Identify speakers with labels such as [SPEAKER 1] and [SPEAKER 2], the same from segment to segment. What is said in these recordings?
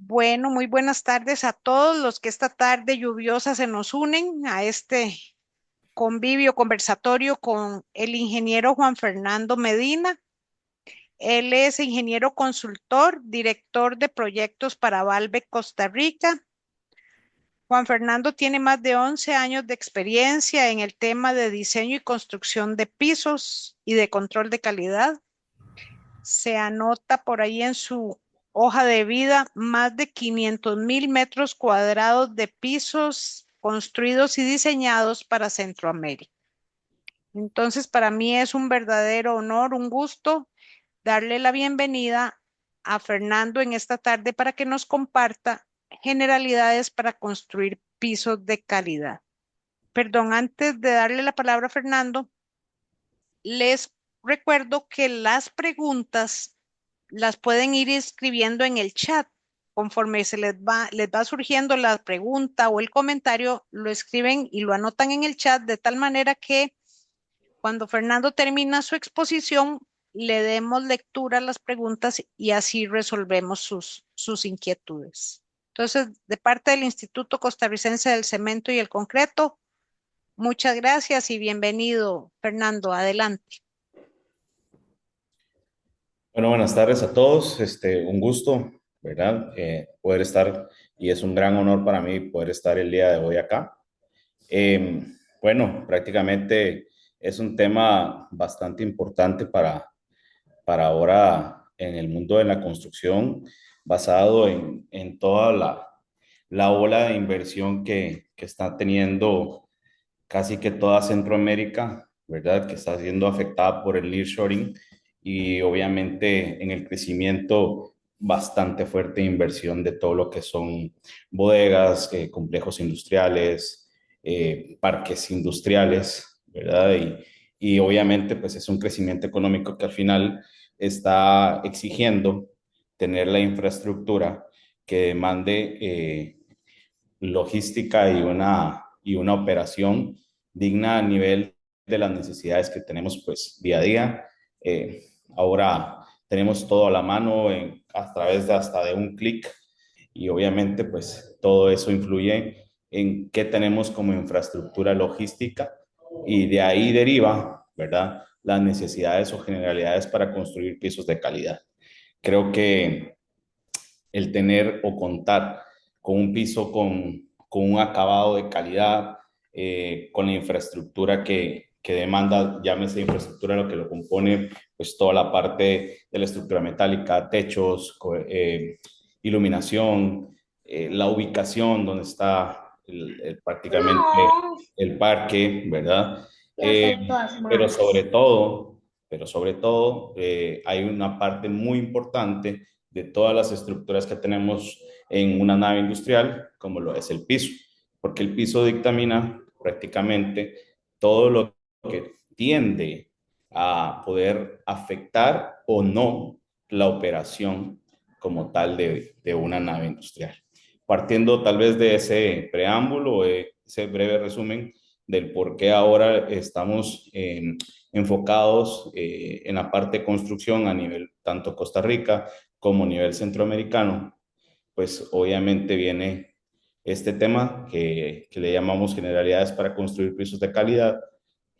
[SPEAKER 1] Bueno, muy buenas tardes a todos los que esta tarde lluviosa se nos unen a este convivio conversatorio con el ingeniero Juan Fernando Medina. Él es ingeniero consultor, director de proyectos para Valve Costa Rica. Juan Fernando tiene más de 11 años de experiencia en el tema de diseño y construcción de pisos y de control de calidad. Se anota por ahí en su hoja de vida más de 500,000 metros cuadrados de pisos construidos y diseñados para Centroamérica. Entonces, para mí es un verdadero honor, un gusto darle la bienvenida a Fernando en esta tarde para que nos comparta generalidades para construir pisos de calidad. Perdón, antes de darle la palabra a Fernando, les recuerdo que las preguntas las pueden ir escribiendo en el chat. Conforme les va surgiendo la pregunta o el comentario, lo escriben y lo anotan en el chat de tal manera que cuando Fernando termina su exposición, le demos lectura a las preguntas y así resolvemos sus inquietudes. Entonces, de parte del Instituto Costarricense del Cemento y el Concreto, muchas gracias y bienvenido, Fernando. Adelante.
[SPEAKER 2] Bueno, buenas tardes a todos. Un gusto, ¿verdad? Poder estar, y es un gran honor para mí poder estar el día de hoy acá. Eh, bueno, prácticamente es un tema bastante importante para ahora en el mundo de la construcción, basado en toda la ola de inversión que está teniendo casi que toda Centroamérica, ¿verdad? Que está siendo afectada por el nearshoring y obviamente en el crecimiento bastante fuerte de inversión de todo lo que son bodegas, complejos industriales, parques industriales, ¿verdad? Y obviamente pues es un crecimiento económico que al final está exigiendo tener la infraestructura que demande logística y una operación digna a nivel de las necesidades que tenemos pues día a día. Ahora tenemos todo a la mano a través de hasta de un clic y obviamente pues todo eso influye en qué tenemos como infraestructura logística y de ahí deriva, ¿verdad? Las necesidades o generalidades para construir pisos de calidad. Creo que el tener o contar con un piso con un acabado de calidad, con la infraestructura que demanda, llámese infraestructura lo que lo compone, pues toda la parte de la estructura metálica, techos, iluminación, la ubicación donde está prácticamente el parque, ¿verdad? Pero sobre todo, hay una parte muy importante de todas las estructuras que tenemos en una nave industrial, como lo es el piso, porque el piso dictamina prácticamente todo lo que tiende a poder afectar o no la operación como tal de una nave industrial. Partiendo tal vez de ese preámbulo, ese breve resumen del por qué ahora estamos enfocados en la parte de construcción a nivel tanto Costa Rica como a nivel centroamericano, pues obviamente viene este tema que le llamamos generalidades para construir pisos de calidad,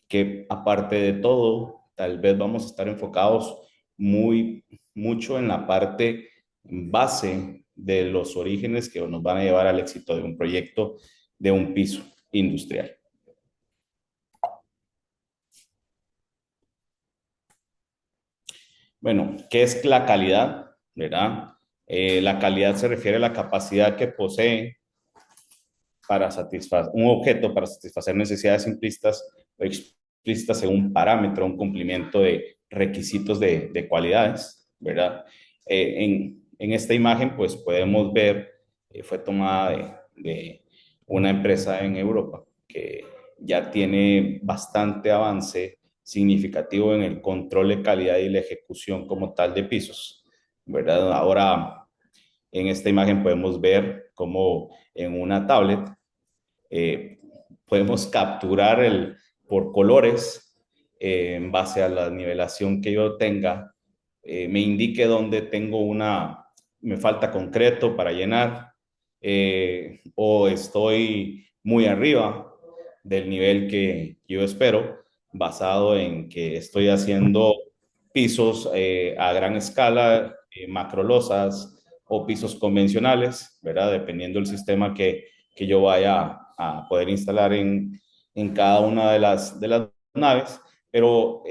[SPEAKER 2] que aparte de todo, tal vez vamos a estar enfocados mucho en la parte base de los orígenes que nos van a llevar al éxito de un proyecto de un piso industrial. Bueno, ¿qué es la calidad? ¿Verdad? La calidad se refiere a la capacidad que posee para satisfacer un objeto, para satisfacer necesidades simplistas o explícitas según un parámetro, un cumplimiento de requisitos de cualidades, ¿verdad? En esta imagen, pues podemos ver, fue tomada de una empresa en Europa que ya tiene bastante avance significativo en el control de calidad y la ejecución como tal de pisos, ¿verdad? Ahora, en esta imagen podemos ver cómo en una tablet eh, podemos capturar por colores en base a la nivelación que yo tenga, me indique dónde tengo me falta concreto para llenar, o estoy muy arriba del nivel que yo espero, basado en que estoy haciendo pisos a gran escala, macrolosas o pisos convencionales, ¿verdad? Dependiendo del sistema que yo vaya a poder instalar en cada una de las naves. Pero,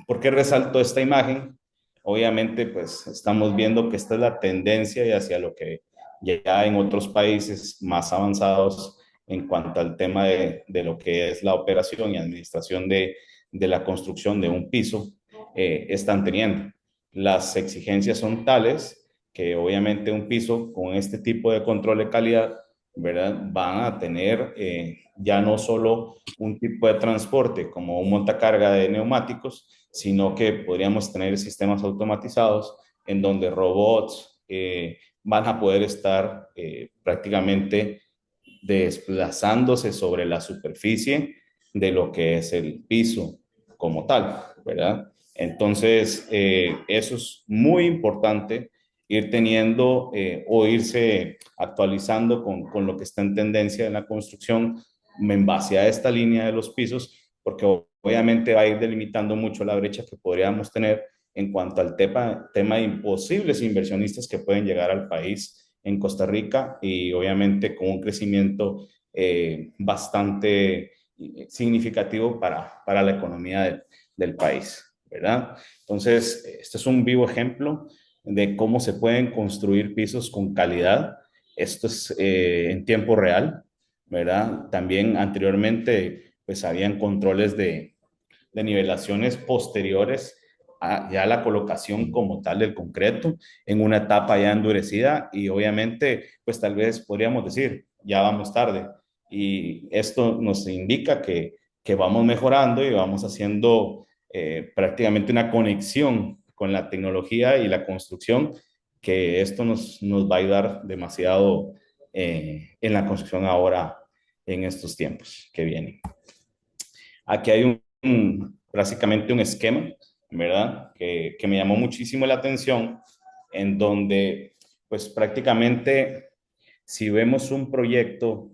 [SPEAKER 2] ¿por qué resalto esta imagen? Obviamente, pues estamos viendo que esta es la tendencia y hacia lo que ya en otros países más avanzados en cuanto al tema de lo que es la operación y administración de la construcción de un piso, están teniendo. Las exigencias son tales que obviamente un piso con este tipo de control de calidad, ¿verdad? Van a tener ya no solo un tipo de transporte como un montacarga de neumáticos, sino que podríamos tener sistemas automatizados en donde robots van a poder estar prácticamente desplazándose sobre la superficie de lo que es el piso como tal, ¿verdad? Entonces, eso es muy importante, ir teniendo o irse actualizando con lo que está en tendencia en la construcción en base a esta línea de los pisos, porque obviamente va a ir delimitando mucho la brecha que podríamos tener en cuanto al tema de imposibles inversionistas que pueden llegar al país en Costa Rica y obviamente con un crecimiento bastante significativo para la economía del país, ¿verdad? Entonces, este es un vivo ejemplo de cómo se pueden construir pisos con calidad. Esto es en tiempo real, ¿verdad? También anteriormente, pues habían controles de nivelaciones posteriores a ya la colocación como tal del concreto en una etapa ya endurecida y obviamente pues tal vez podríamos decir ya vamos tarde y esto nos indica que vamos mejorando y vamos haciendo prácticamente una conexión con la tecnología y la construcción que esto nos va a ayudar demasiado en la construcción ahora en estos tiempos que vienen. Aquí hay básicamente un esquema, ¿verdad? Que me llamó muchísimo la atención, en donde, pues prácticamente, si vemos un proyecto,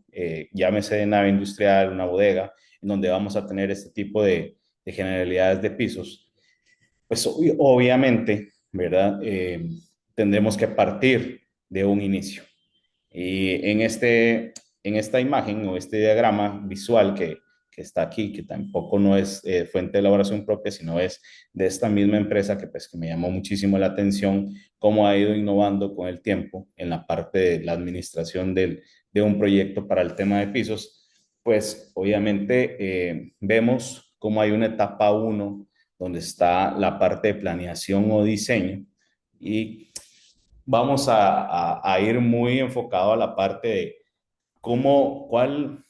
[SPEAKER 2] llámese de nave industrial, una bodega, en donde vamos a tener este tipo de generalidades de pisos, pues obviamente, ¿verdad? Tendremos que partir de un inicio. Y en esta imagen o este diagrama visual que está aquí, que tampoco no es fuente de elaboración propia, sino es de esta misma empresa que, pues, que me llamó muchísimo la atención, cómo ha ido innovando con el tiempo en la parte de la administración de un proyecto para el tema de pisos, pues obviamente vemos cómo hay una etapa uno donde está la parte de planeación o diseño y vamos a ir muy enfocado a la parte de cómo, cuál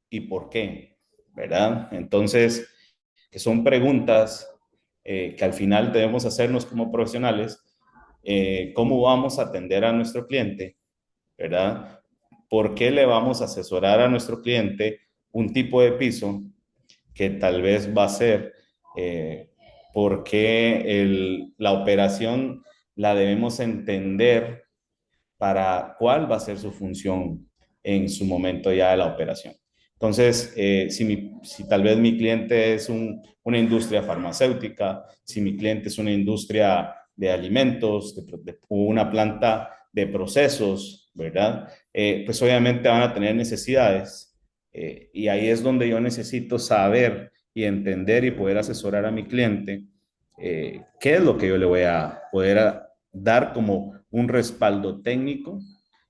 [SPEAKER 2] y por qué, ¿verdad? Entonces, que son preguntas que al final debemos hacernos como profesionales, cómo vamos a atender a nuestro cliente, ¿verdad? ¿Por qué le vamos a asesorar a nuestro cliente un tipo de piso que tal vez va a ser? Eh, ¿Por qué la operación la debemos entender para cuál va a ser su función en su momento ya de la operación? Entonces, si tal vez mi cliente es una industria farmacéutica, si mi cliente es una industria de alimentos, una planta de procesos, ¿verdad? Pues obviamente van a tener necesidades y ahí es donde yo necesito saber y entender y poder asesorar a mi cliente qué es lo que yo le voy a poder dar como un respaldo técnico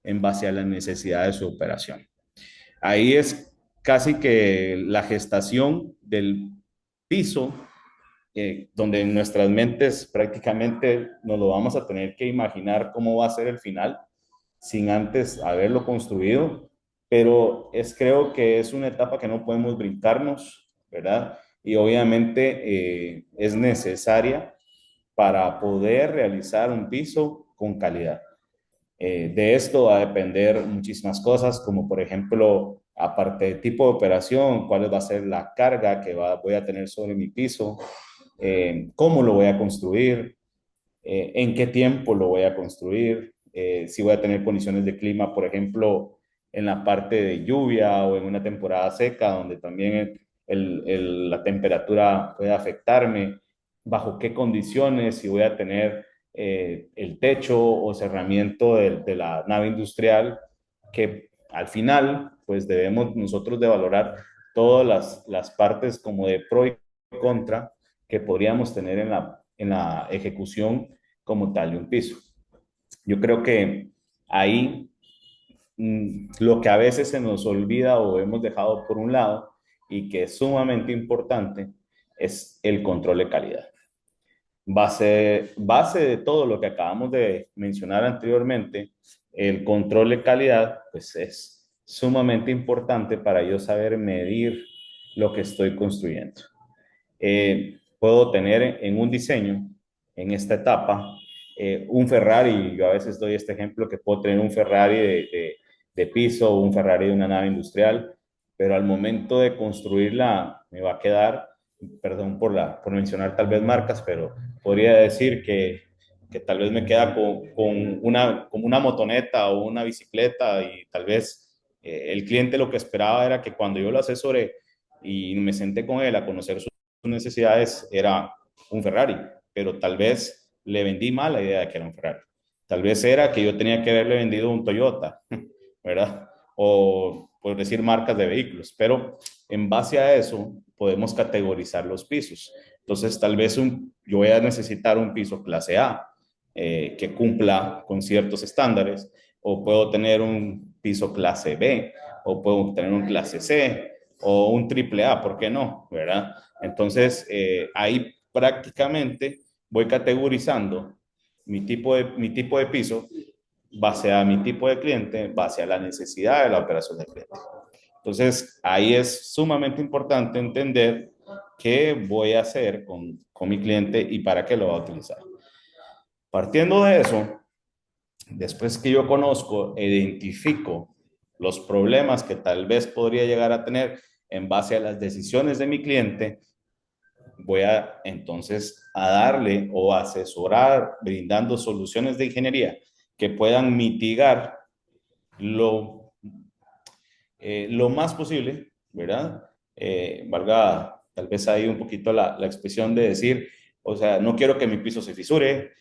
[SPEAKER 2] en base a la necesidad de su operación. Ahí es casi que la gestación del piso, donde en nuestras mentes prácticamente nos lo vamos a tener que imaginar cómo va a ser el final sin antes haberlo construido, pero creo que es una etapa que no podemos brincarnos, ¿verdad? Y obviamente es necesaria para poder realizar un piso con calidad. De esto va a depender muchísimas cosas, como por ejemplo, aparte de tipo de operación, cuál va a ser la carga que voy a tener sobre mi piso, cómo lo voy a construir, en qué tiempo lo voy a construir, si voy a tener condiciones de clima, por ejemplo, en la parte de lluvia o en una temporada seca, donde también la temperatura puede afectarme, bajo qué condiciones, si voy a tener el techo o cerramiento de la nave industrial, que al final, pues debemos nosotros de valorar todas las partes como de pro y contra que podríamos tener en la ejecución como tal de un piso. Yo creo que ahí lo que a veces se nos olvida o hemos dejado por un lado y que es sumamente importante es el control de calidad. Base de todo lo que acabamos de mencionar anteriormente, el control de calidad pues es sumamente importante para yo saber medir lo que estoy construyendo. Puedo tener en un diseño, en esta etapa, un Ferrari. Yo a veces doy este ejemplo que puedo tener un Ferrari de piso o un Ferrari de una nave industrial, pero al momento de construirla me va a quedar, perdón por mencionar tal vez marcas, pero podría decir que tal vez me queda como una motoneta o una bicicleta y tal vez el cliente lo que esperaba era que cuando yo lo asesore y me senté con él a conocer sus necesidades era un Ferrari, pero tal vez le vendí mal la idea de que era un Ferrari. Tal vez era que yo tenía que haberle vendido un Toyota, ¿verdad? O por decir marcas de vehículos, pero en base a eso podemos categorizar los pisos. Entonces, tal vez yo voy a necesitar un piso clase A que cumpla con ciertos estándares, o puedo tener un piso clase B, o puedo tener un clase C, o un triple A, ¿por qué no? ¿Verdad? Entonces, ahí prácticamente voy categorizando mi tipo de piso base a mi tipo de cliente, base a la necesidad de la operación del cliente. Entonces, ahí es sumamente importante entender qué voy a hacer con mi cliente y para qué lo va a utilizar. Partiendo de eso, después que yo conozco e identifico los problemas que tal vez podría llegar a tener en base a las decisiones de mi cliente, voy a entonces a darle o asesorar brindando soluciones de ingeniería que puedan mitigar lo, lo más posible, ¿verdad? Valga tal vez ahí un poquito la expresión de decir, o sea, no quiero que mi piso se fisure,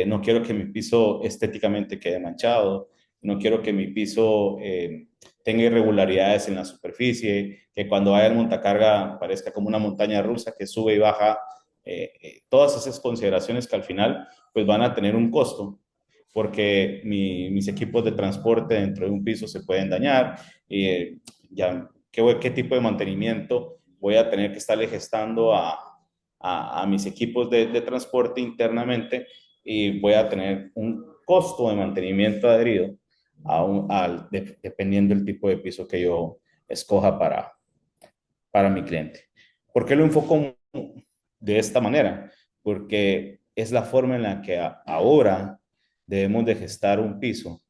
[SPEAKER 2] no quiero que mi piso estéticamente quede manchado, no quiero que mi piso tenga irregularidades en la superficie, que cuando vaya el montacarga parezca como una montaña rusa que sube y baja. Todas esas consideraciones que al final pues van a tener un costo porque mis equipos de transporte dentro de un piso se pueden dañar y ya qué tipo de mantenimiento voy a tener que estarle gestando a mis equipos de transporte internamente y voy a tener un costo de mantenimiento adherido dependiendo del tipo de piso que yo escoja para mi cliente. ¿Por qué lo enfoco de esta manera? Porque es la forma en la que ahora debemos de gestar un piso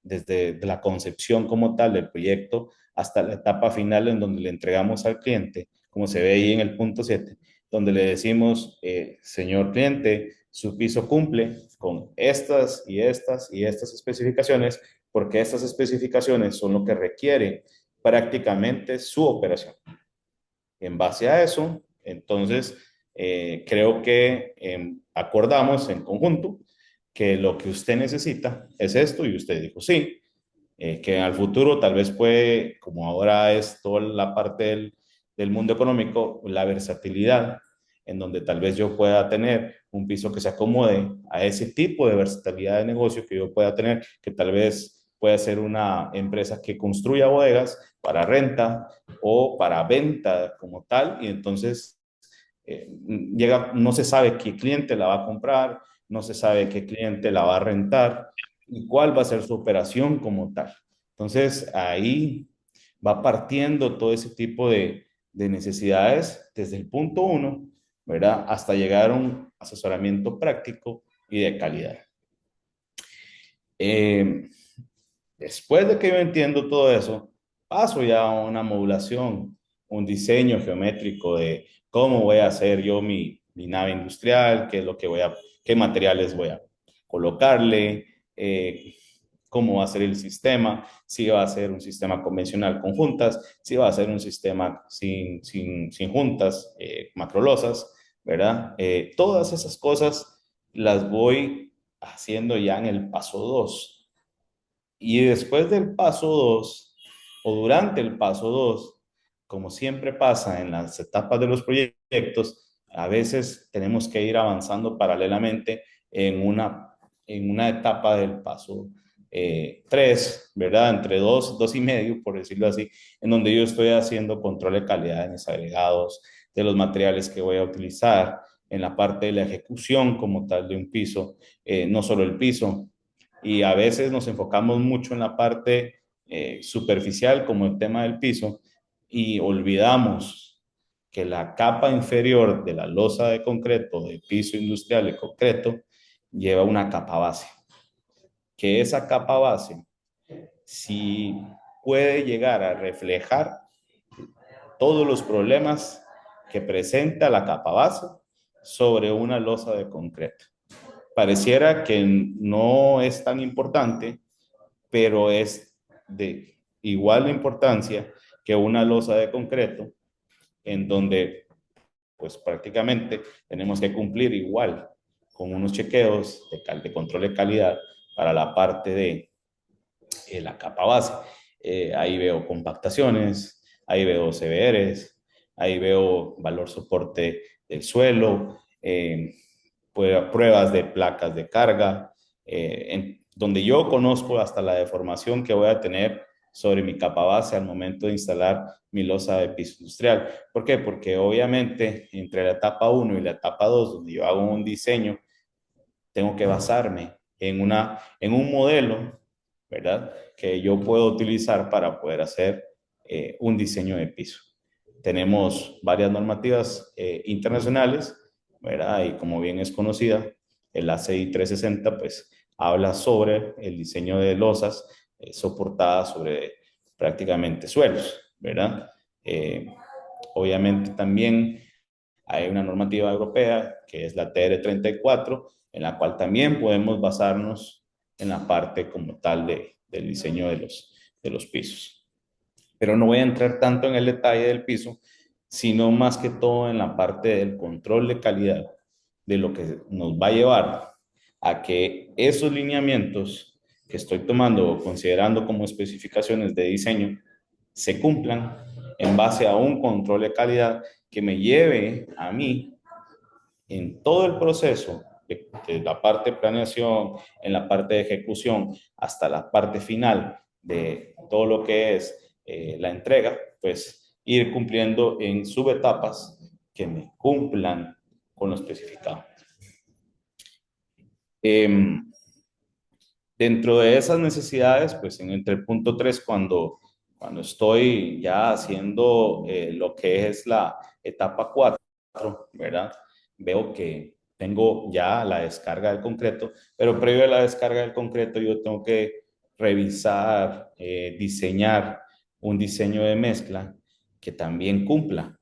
[SPEAKER 2] desde la concepción como tal del proyecto hasta la etapa final en donde le entregamos al cliente, como se ve ahí en el punto 7, donde le decimos, señor cliente, su piso cumple con estas y estas y estas especificaciones, porque estas especificaciones son lo que requiere prácticamente su operación. En base a eso, entonces, creo que acordamos en conjunto que lo que usted necesita es esto y usted dijo sí, que al futuro tal vez puede, como ahora es toda la parte del mundo económico, la versatilidad, en donde tal vez yo pueda tener un piso que se acomode a ese tipo de versatilidad de negocio que yo pueda tener, que tal vez pueda ser una empresa que construya bodegas para renta o para venta como tal, y entonces no se sabe qué cliente la va a comprar, no se sabe qué cliente la va a rentar y cuál va a ser su operación como tal. Entonces ahí va partiendo todo ese tipo de necesidades desde el punto uno, ¿verdad? Hasta llegar a un asesoramiento práctico y de calidad. Eh, Después de que yo entiendo todo eso, paso ya a una modulación, un diseño geométrico de cómo voy a hacer yo mi nave industrial, qué es lo que qué materiales voy a colocarle, cómo va a ser el sistema, si va a ser un sistema convencional con juntas, si va a ser un sistema sin juntas, macrolosas, ¿verdad? Todas esas cosas las voy haciendo ya en el paso 2. Y después del paso 2 o durante el paso 2, como siempre pasa en las etapas de los proyectos, a veces tenemos que ir avanzando paralelamente en una etapa del paso 3, ¿verdad? Entre 2, 2 y medio, por decirlo así, en donde yo estoy haciendo control de calidad de mis agregados, de los materiales que voy a utilizar, en la parte de la ejecución como tal de un piso, no solo el piso, y a veces nos enfocamos mucho en la parte superficial como el tema del piso y olvidamos que la capa inferior de la losa de concreto, de piso industrial de concreto, lleva una capa base, que esa capa base, si puede llegar a reflejar todos los problemas que presenta la capa base sobre una losa de concreto. Pareciera que no es tan importante, pero es de igual importancia que una losa de concreto en donde pues prácticamente tenemos que cumplir igual con unos chequeos de control de calidad para la parte de la capa base. Ahí veo compactaciones, ahí veo CBRs, ahí veo valor soporte del suelo, pruebas de placas de carga, donde yo conozco hasta la deformación que voy a tener sobre mi capa base al momento de instalar mi losa de piso industrial. ¿Por qué? Porque obviamente entre la etapa 1 y la etapa 2, donde yo hago un diseño, tengo que basarme en un modelo, ¿verdad? Que yo puedo utilizar para poder hacer un diseño de piso. Tenemos varias normativas internacionales, ¿verdad? Y como bien es conocida, el ACI 360, pues habla sobre el diseño de losas soportadas sobre prácticamente suelos, ¿verdad? Eh, Obviamente también hay una normativa europea que es la TR34, en la cual también podemos basarnos en la parte como tal del diseño de los pisos. Pero no voy a entrar tanto en el detalle del piso, sino más que todo en la parte del control de calidad, de lo que nos va a llevar a que esos lineamientos que estoy tomando o considerando como especificaciones de diseño se cumplan en base a un control de calidad que me lleve a mí en todo el proceso, de la parte de planeación, en la parte de ejecución, hasta la parte final de todo lo que es la entrega, pues ir cumpliendo en subetapas que me cumplan con lo especificado. Dentro de esas necesidades, pues entre el punto 3, cuando estoy ya haciendo lo que es la etapa 4, ¿verdad? Veo que tengo ya la descarga del concreto, pero previo a la descarga del concreto yo tengo que revisar, diseñar un diseño de mezcla que también cumpla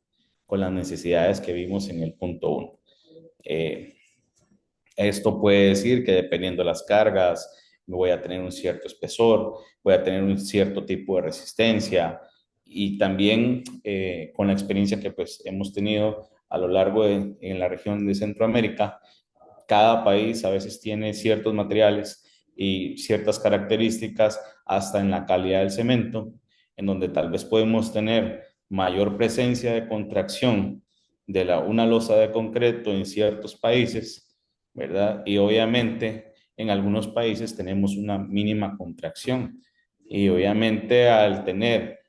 [SPEAKER 2] con las necesidades que vimos en el punto 1. Esto puede decir que dependiendo de las cargas, voy a tener un cierto espesor, voy a tener un cierto tipo de resistencia y también con la experiencia que pues hemos tenido a lo largo en la región de Centroamérica, cada país a veces tiene ciertos materiales y ciertas características hasta en la calidad del cemento, en donde tal vez podemos tener mayor presencia de contracción de una losa de concreto en ciertos países, ¿verdad? Y obviamente en algunos países tenemos una mínima contracción. Y obviamente al tener,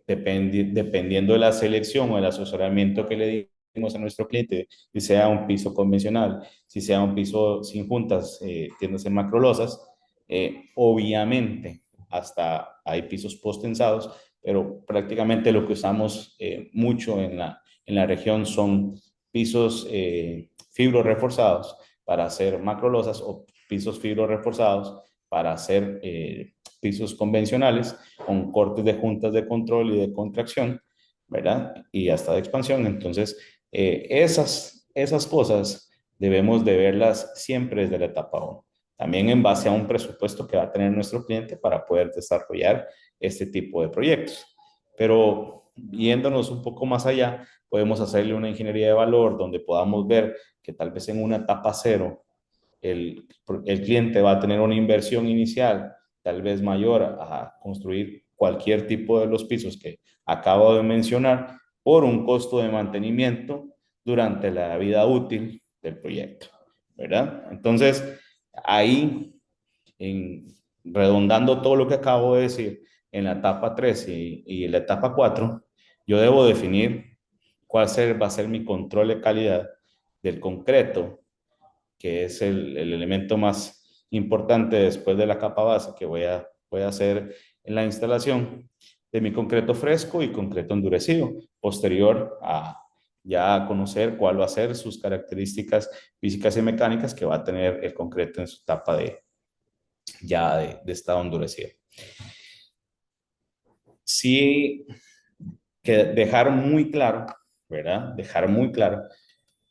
[SPEAKER 2] dependiendo de la selección o el asesoramiento que le dimos a nuestro cliente, si sea un piso convencional, si sea un piso sin juntas, tiendas en macrolosas, obviamente hasta hay pisos postensados, pero prácticamente lo que usamos mucho en la región son pisos fibro reforzados para hacer macrolosas o pisos fibro reforzados para hacer pisos convencionales con cortes de juntas de control y de contracción, ¿verdad? Y hasta de expansión. Entonces, esas cosas debemos de verlas siempre desde la etapa 1. también en base a un presupuesto que va a tener nuestro cliente para poder desarrollar este tipo de proyectos. Pero yéndonos un poco más allá, podemos hacerle una ingeniería de valor donde podamos ver que tal vez en una etapa cero el, el cliente va a tener una inversión inicial tal vez mayor a construir cualquier tipo de los pisos que acabo de mencionar por un costo de mantenimiento durante la vida útil del proyecto, ¿verdad? Entonces, ahí, en, redondando todo lo que acabo de decir, en la etapa 3 y en la etapa 4, yo debo definir va a ser mi control de calidad del concreto, que es el elemento más importante después de la capa base que voy a hacer en la instalación de mi concreto fresco y concreto endurecido, posterior a ya conocer cuál va a ser sus características físicas y mecánicas que va a tener el concreto en su etapa de estado endurecido. Sí, que dejar muy claro, ¿verdad? Dejar muy claro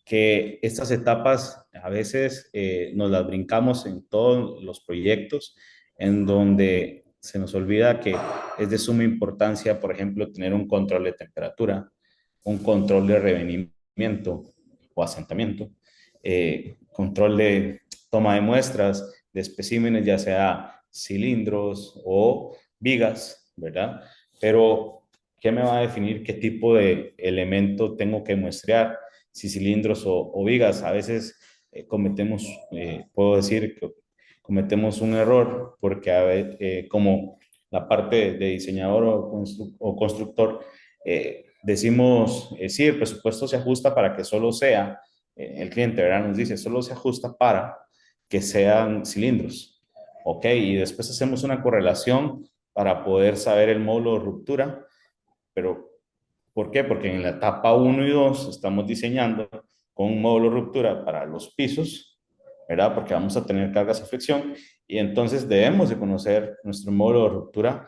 [SPEAKER 2] que estas etapas a veces nos las brincamos en todos los proyectos, en donde se nos olvida que es de suma importancia, por ejemplo, tener un control de temperatura, un control de revenimiento o asentamiento, control de toma de muestras de especímenes, ya sea cilindros o vigas, ¿verdad? Pero, ¿qué me va a definir qué tipo de elemento tengo que muestrear? Si cilindros o vigas. A veces cometemos, puedo decir que cometemos un error porque como la parte de diseñador o constructor, decimos, sí, el presupuesto se ajusta para que solo sea, el cliente, ¿verdad? Nos dice, solo se ajusta para que sean cilindros, ¿ok? Y después hacemos una correlación para poder saber el módulo de ruptura, pero ¿por qué? Porque en la etapa uno y 2 estamos diseñando con un módulo de ruptura para los pisos, ¿verdad? Porque vamos a tener cargas de fricción y entonces debemos de conocer nuestro módulo de ruptura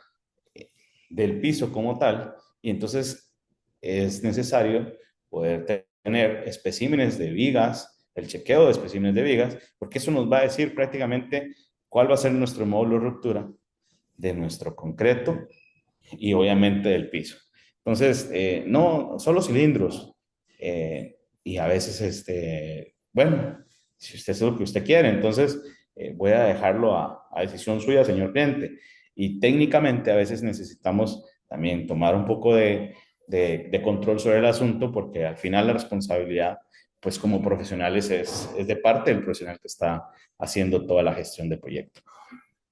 [SPEAKER 2] del piso como tal y entonces es necesario poder tener especímenes de vigas, el chequeo de especímenes de vigas, porque eso nos va a decir prácticamente cuál va a ser nuestro módulo de ruptura de nuestro concreto y obviamente del piso. Entonces, no, solo cilindros. Y a veces, bueno, si usted es lo que usted quiere, entonces voy a dejarlo a decisión suya, señor cliente. Y técnicamente a veces necesitamos también tomar un poco de control sobre el asunto porque al final la responsabilidad, pues como profesionales, es de parte del profesional que está haciendo toda la gestión del proyecto.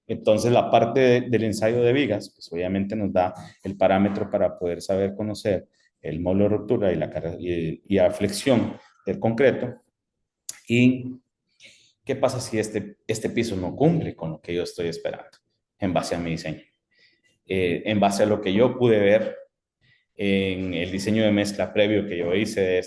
[SPEAKER 2] Entonces, la parte del ensayo de vigas, pues obviamente nos da el parámetro para poder saber conocer el módulo de ruptura y la flexión del concreto. ¿Y qué pasa si este piso no cumple con lo que yo estoy esperando en base a mi diseño? En base a lo que yo pude ver en el diseño de mezcla previo que yo hice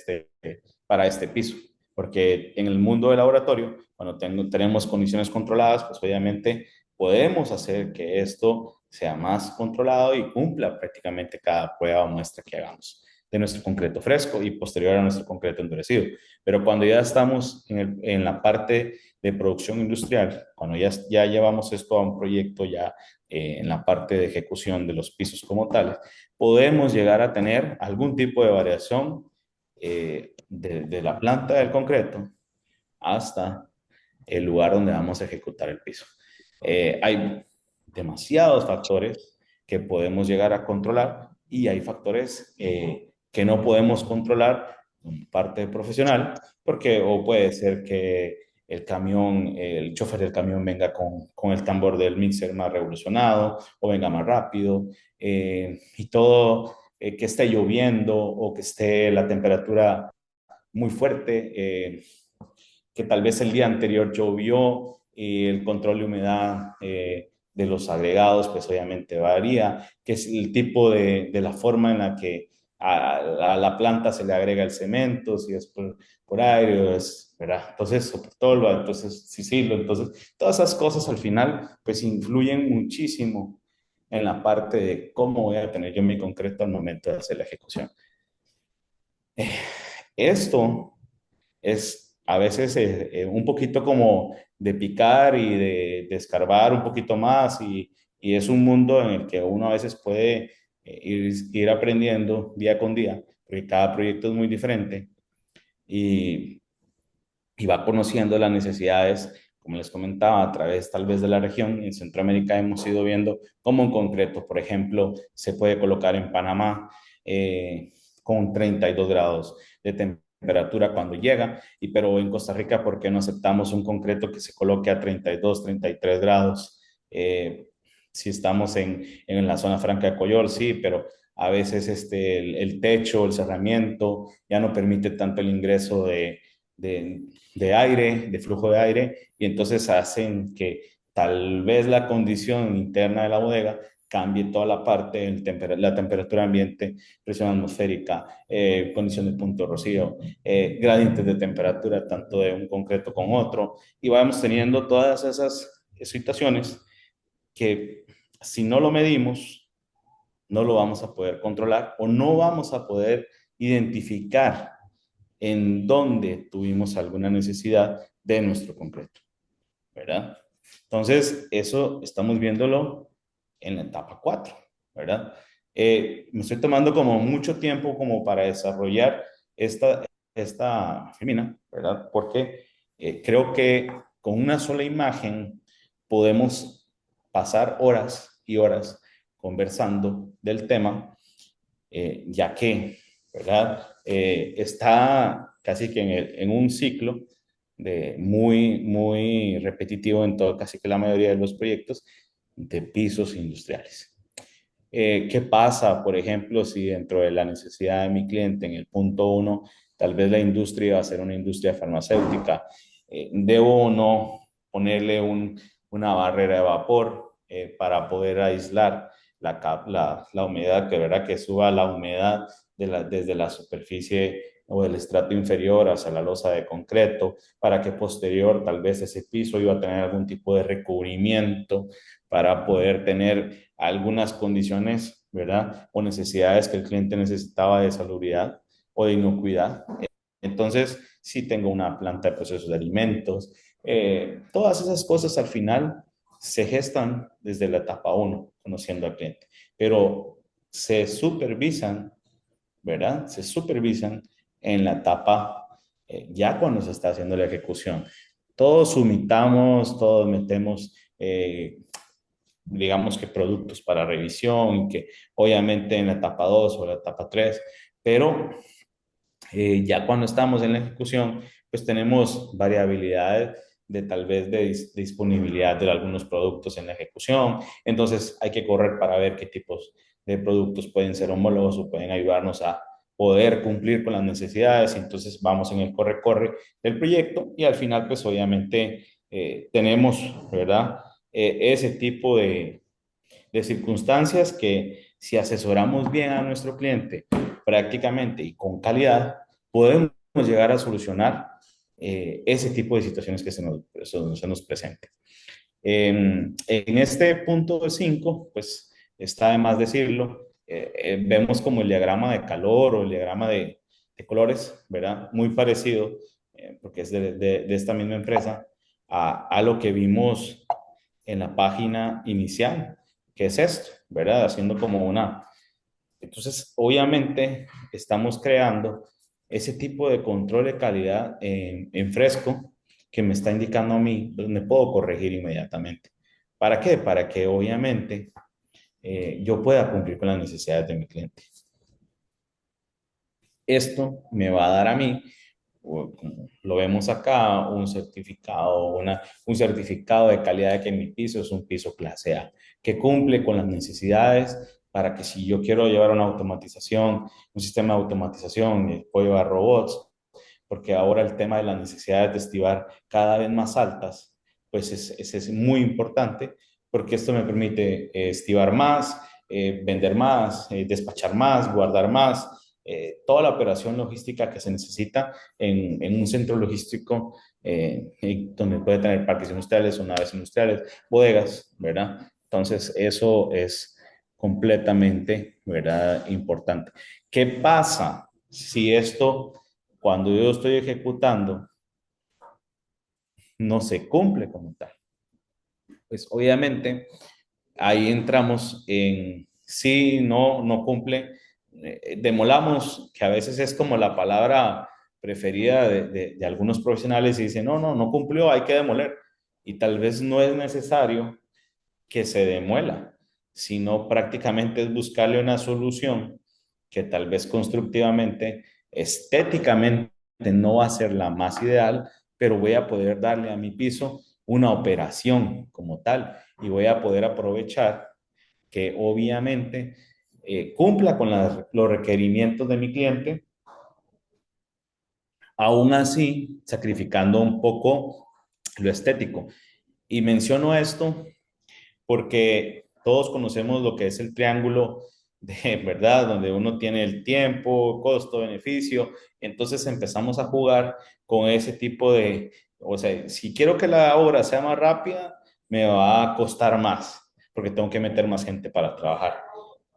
[SPEAKER 2] para este piso. Porque en el mundo del laboratorio, cuando tenemos condiciones controladas, pues obviamente podemos hacer que esto sea más controlado y cumpla prácticamente cada prueba o muestra que hagamos de nuestro concreto fresco y posterior a nuestro concreto endurecido. Pero cuando ya estamos en la parte de producción industrial, cuando ya llevamos esto a un proyecto ya en la parte de ejecución de los pisos como tales, podemos llegar a tener algún tipo de variación de la planta del concreto hasta el lugar donde vamos a ejecutar el piso. Hay demasiados factores que podemos llegar a controlar y hay factores que no podemos controlar en parte profesional, porque o puede ser que el camión, el chofer del camión venga con el tambor del mixer más revolucionado o venga más rápido y todo, que esté lloviendo o que esté la temperatura muy fuerte, que tal vez el día anterior llovió y el control de humedad de los agregados, pues obviamente varía, que es el tipo de la forma en la que a la planta se le agrega el cemento, si es por aire, es, ¿verdad? Entonces, sobre todo, entonces, sí, entonces, todas esas cosas al final, pues influyen muchísimo en la parte de cómo voy a tener yo mi concreto al momento de hacer la ejecución. Esto es a veces un poquito como de picar y de escarbar un poquito más y es un mundo en el que uno a veces puede ir aprendiendo día con día, porque cada proyecto es muy diferente y, y va conociendo las necesidades, como les comentaba, a través tal vez de la región. En Centroamérica hemos ido viendo cómo en concreto, por ejemplo, se puede colocar en Panamá con 32 grados de temperatura cuando llega, pero en Costa Rica, ¿por qué no aceptamos un concreto que se coloque a 32, 33 grados? Si estamos en la zona franca de Coyol, sí, pero a veces el techo, el cerramiento, ya no permite tanto el ingreso de, de aire, de flujo de aire, y entonces hacen que tal vez la condición interna de la bodega cambie toda la parte, la temperatura ambiente, presión atmosférica, condición de punto de rocío, gradientes de temperatura, tanto de un concreto con otro, y vamos teniendo todas esas situaciones que si no lo medimos, no lo vamos a poder controlar o no vamos a poder identificar en dónde tuvimos alguna necesidad de nuestro concreto, ¿verdad? Entonces, eso estamos viéndolo en la etapa 4, ¿verdad? Me estoy tomando como mucho tiempo como para desarrollar esta femina, ¿verdad? Porque creo que con una sola imagen podemos pasar horas y horas conversando del tema, ya que, ¿verdad? Está casi que en un ciclo muy repetitivo en todo, casi que la mayoría de los proyectos de pisos industriales. ¿Qué pasa, por ejemplo, si dentro de la necesidad de mi cliente en el punto uno, tal vez la industria va a ser una industria farmacéutica? ¿Debo o no ponerle una barrera de vapor para poder aislar la humedad, que verdad que suba la humedad desde la superficie o del estrato inferior hacia la losa de concreto, para que posterior tal vez ese piso iba a tener algún tipo de recubrimiento para poder tener algunas condiciones, ¿verdad? O necesidades que el cliente necesitaba de salubridad o de inocuidad. Entonces, si tengo una planta de procesos de alimentos, todas esas cosas al final se gestan desde la etapa uno, conociendo al cliente, pero se supervisan, ¿verdad? Se supervisan en la etapa ya cuando se está haciendo la ejecución. Todos sumitamos, todos metemos digamos que productos para revisión, que obviamente en la etapa 2 o la etapa 3, pero ya cuando estamos en la ejecución, pues tenemos variabilidades de tal vez de disponibilidad de algunos productos en la ejecución, entonces hay que correr para ver qué tipos de productos pueden ser homólogos o pueden ayudarnos a poder cumplir con las necesidades, entonces vamos en el corre-corre del proyecto y al final pues obviamente tenemos, ¿verdad? Ese tipo de circunstancias que si asesoramos bien a nuestro cliente prácticamente y con calidad, podemos llegar a solucionar ese tipo de situaciones que se nos presenten. En este punto de 5, pues está de más decirlo, vemos como el diagrama de calor o el diagrama de colores, ¿verdad? Muy parecido, porque es de esta misma empresa, a lo que vimos en la página inicial, que es esto, ¿verdad? Haciendo como una... Entonces, obviamente, estamos creando ese tipo de control de calidad en fresco que me está indicando a mí donde puedo corregir inmediatamente. ¿Para qué? Para que obviamente yo pueda cumplir con las necesidades de mi cliente. Esto me va a dar a mí, como lo vemos acá, un certificado de calidad de que mi piso es un piso clase A, que cumple con las necesidades para que si yo quiero llevar una automatización, un sistema de automatización, puedo llevar robots, porque ahora el tema de las necesidades de estibar cada vez más altas, pues es muy importante, porque esto me permite estibar más, vender más, despachar más, guardar más, toda la operación logística que se necesita en un centro logístico donde puede tener parques industriales o naves industriales, bodegas, ¿verdad? Entonces, eso es completamente, ¿verdad? Importante. ¿Qué pasa si esto, cuando yo estoy ejecutando, no se cumple como tal. Pues obviamente ahí entramos en sí, no, no cumple. Demolamos, que a veces es como la palabra preferida de algunos profesionales y dicen, no, no, no cumplió, hay que demoler. Y tal vez no es necesario que se demuela, sino prácticamente es buscarle una solución que tal vez constructivamente, estéticamente no va a ser la más ideal, pero voy a poder darle a mi piso una operación como tal y voy a poder aprovechar que obviamente cumpla con los requerimientos de mi cliente, aún así sacrificando un poco lo estético. Y menciono esto porque todos conocemos lo que es el triángulo de verdad, donde uno tiene el tiempo, costo, beneficio. Entonces empezamos a jugar con ese tipo de, o sea, si quiero que la obra sea más rápida, me va a costar más, porque tengo que meter más gente para trabajar.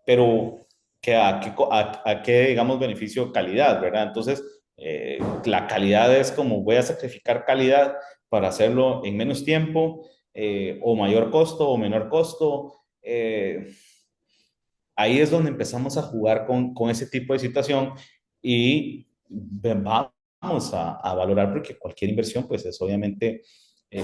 [SPEAKER 2] Pero a qué digamos, beneficio calidad, ¿verdad? Entonces, la calidad es como voy a sacrificar calidad para hacerlo en menos tiempo, o mayor costo o menor costo. Ahí es donde empezamos a jugar con ese tipo de situación y vamos a valorar porque cualquier inversión pues es obviamente eh,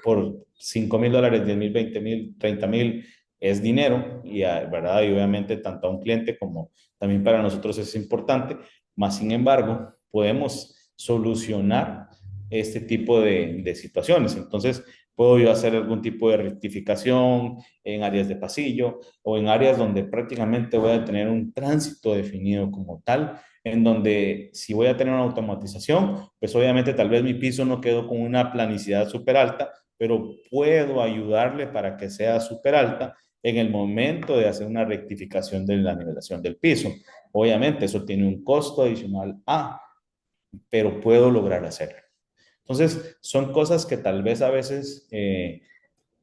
[SPEAKER 2] por $5,000, $10,000, $20,000, $30,000 es dinero y, ¿verdad? Y obviamente tanto a un cliente como también para nosotros es importante, más sin embargo podemos solucionar este tipo de situaciones. Entonces, puedo yo hacer algún tipo de rectificación en áreas de pasillo, o en áreas donde prácticamente voy a tener un tránsito definido como tal, en donde si voy a tener una automatización, pues obviamente tal vez mi piso no quedó con una planicidad súper alta, pero puedo ayudarle para que sea súper alta en el momento de hacer una rectificación de la nivelación del piso. Obviamente eso tiene un costo adicional pero puedo lograr hacerlo. Entonces, son cosas que tal vez a veces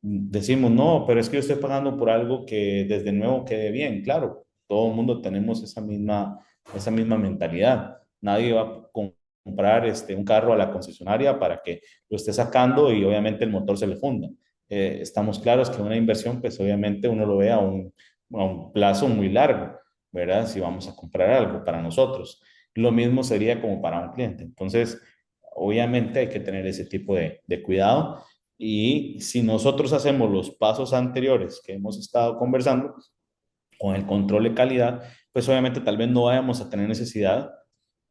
[SPEAKER 2] decimos, no, pero es que yo estoy pagando por algo que desde nuevo quede bien. Claro, todo el mundo tenemos esa misma mentalidad. Nadie va a comprar un carro a la concesionaria para que lo esté sacando y obviamente el motor se le funda. Estamos claros que una inversión, pues obviamente uno lo ve a un plazo muy largo, ¿verdad? Si vamos a comprar algo para nosotros. Lo mismo sería como para un cliente. Entonces, obviamente hay que tener ese tipo de cuidado y si nosotros hacemos los pasos anteriores que hemos estado conversando con el control de calidad, pues obviamente tal vez no vayamos a tener necesidad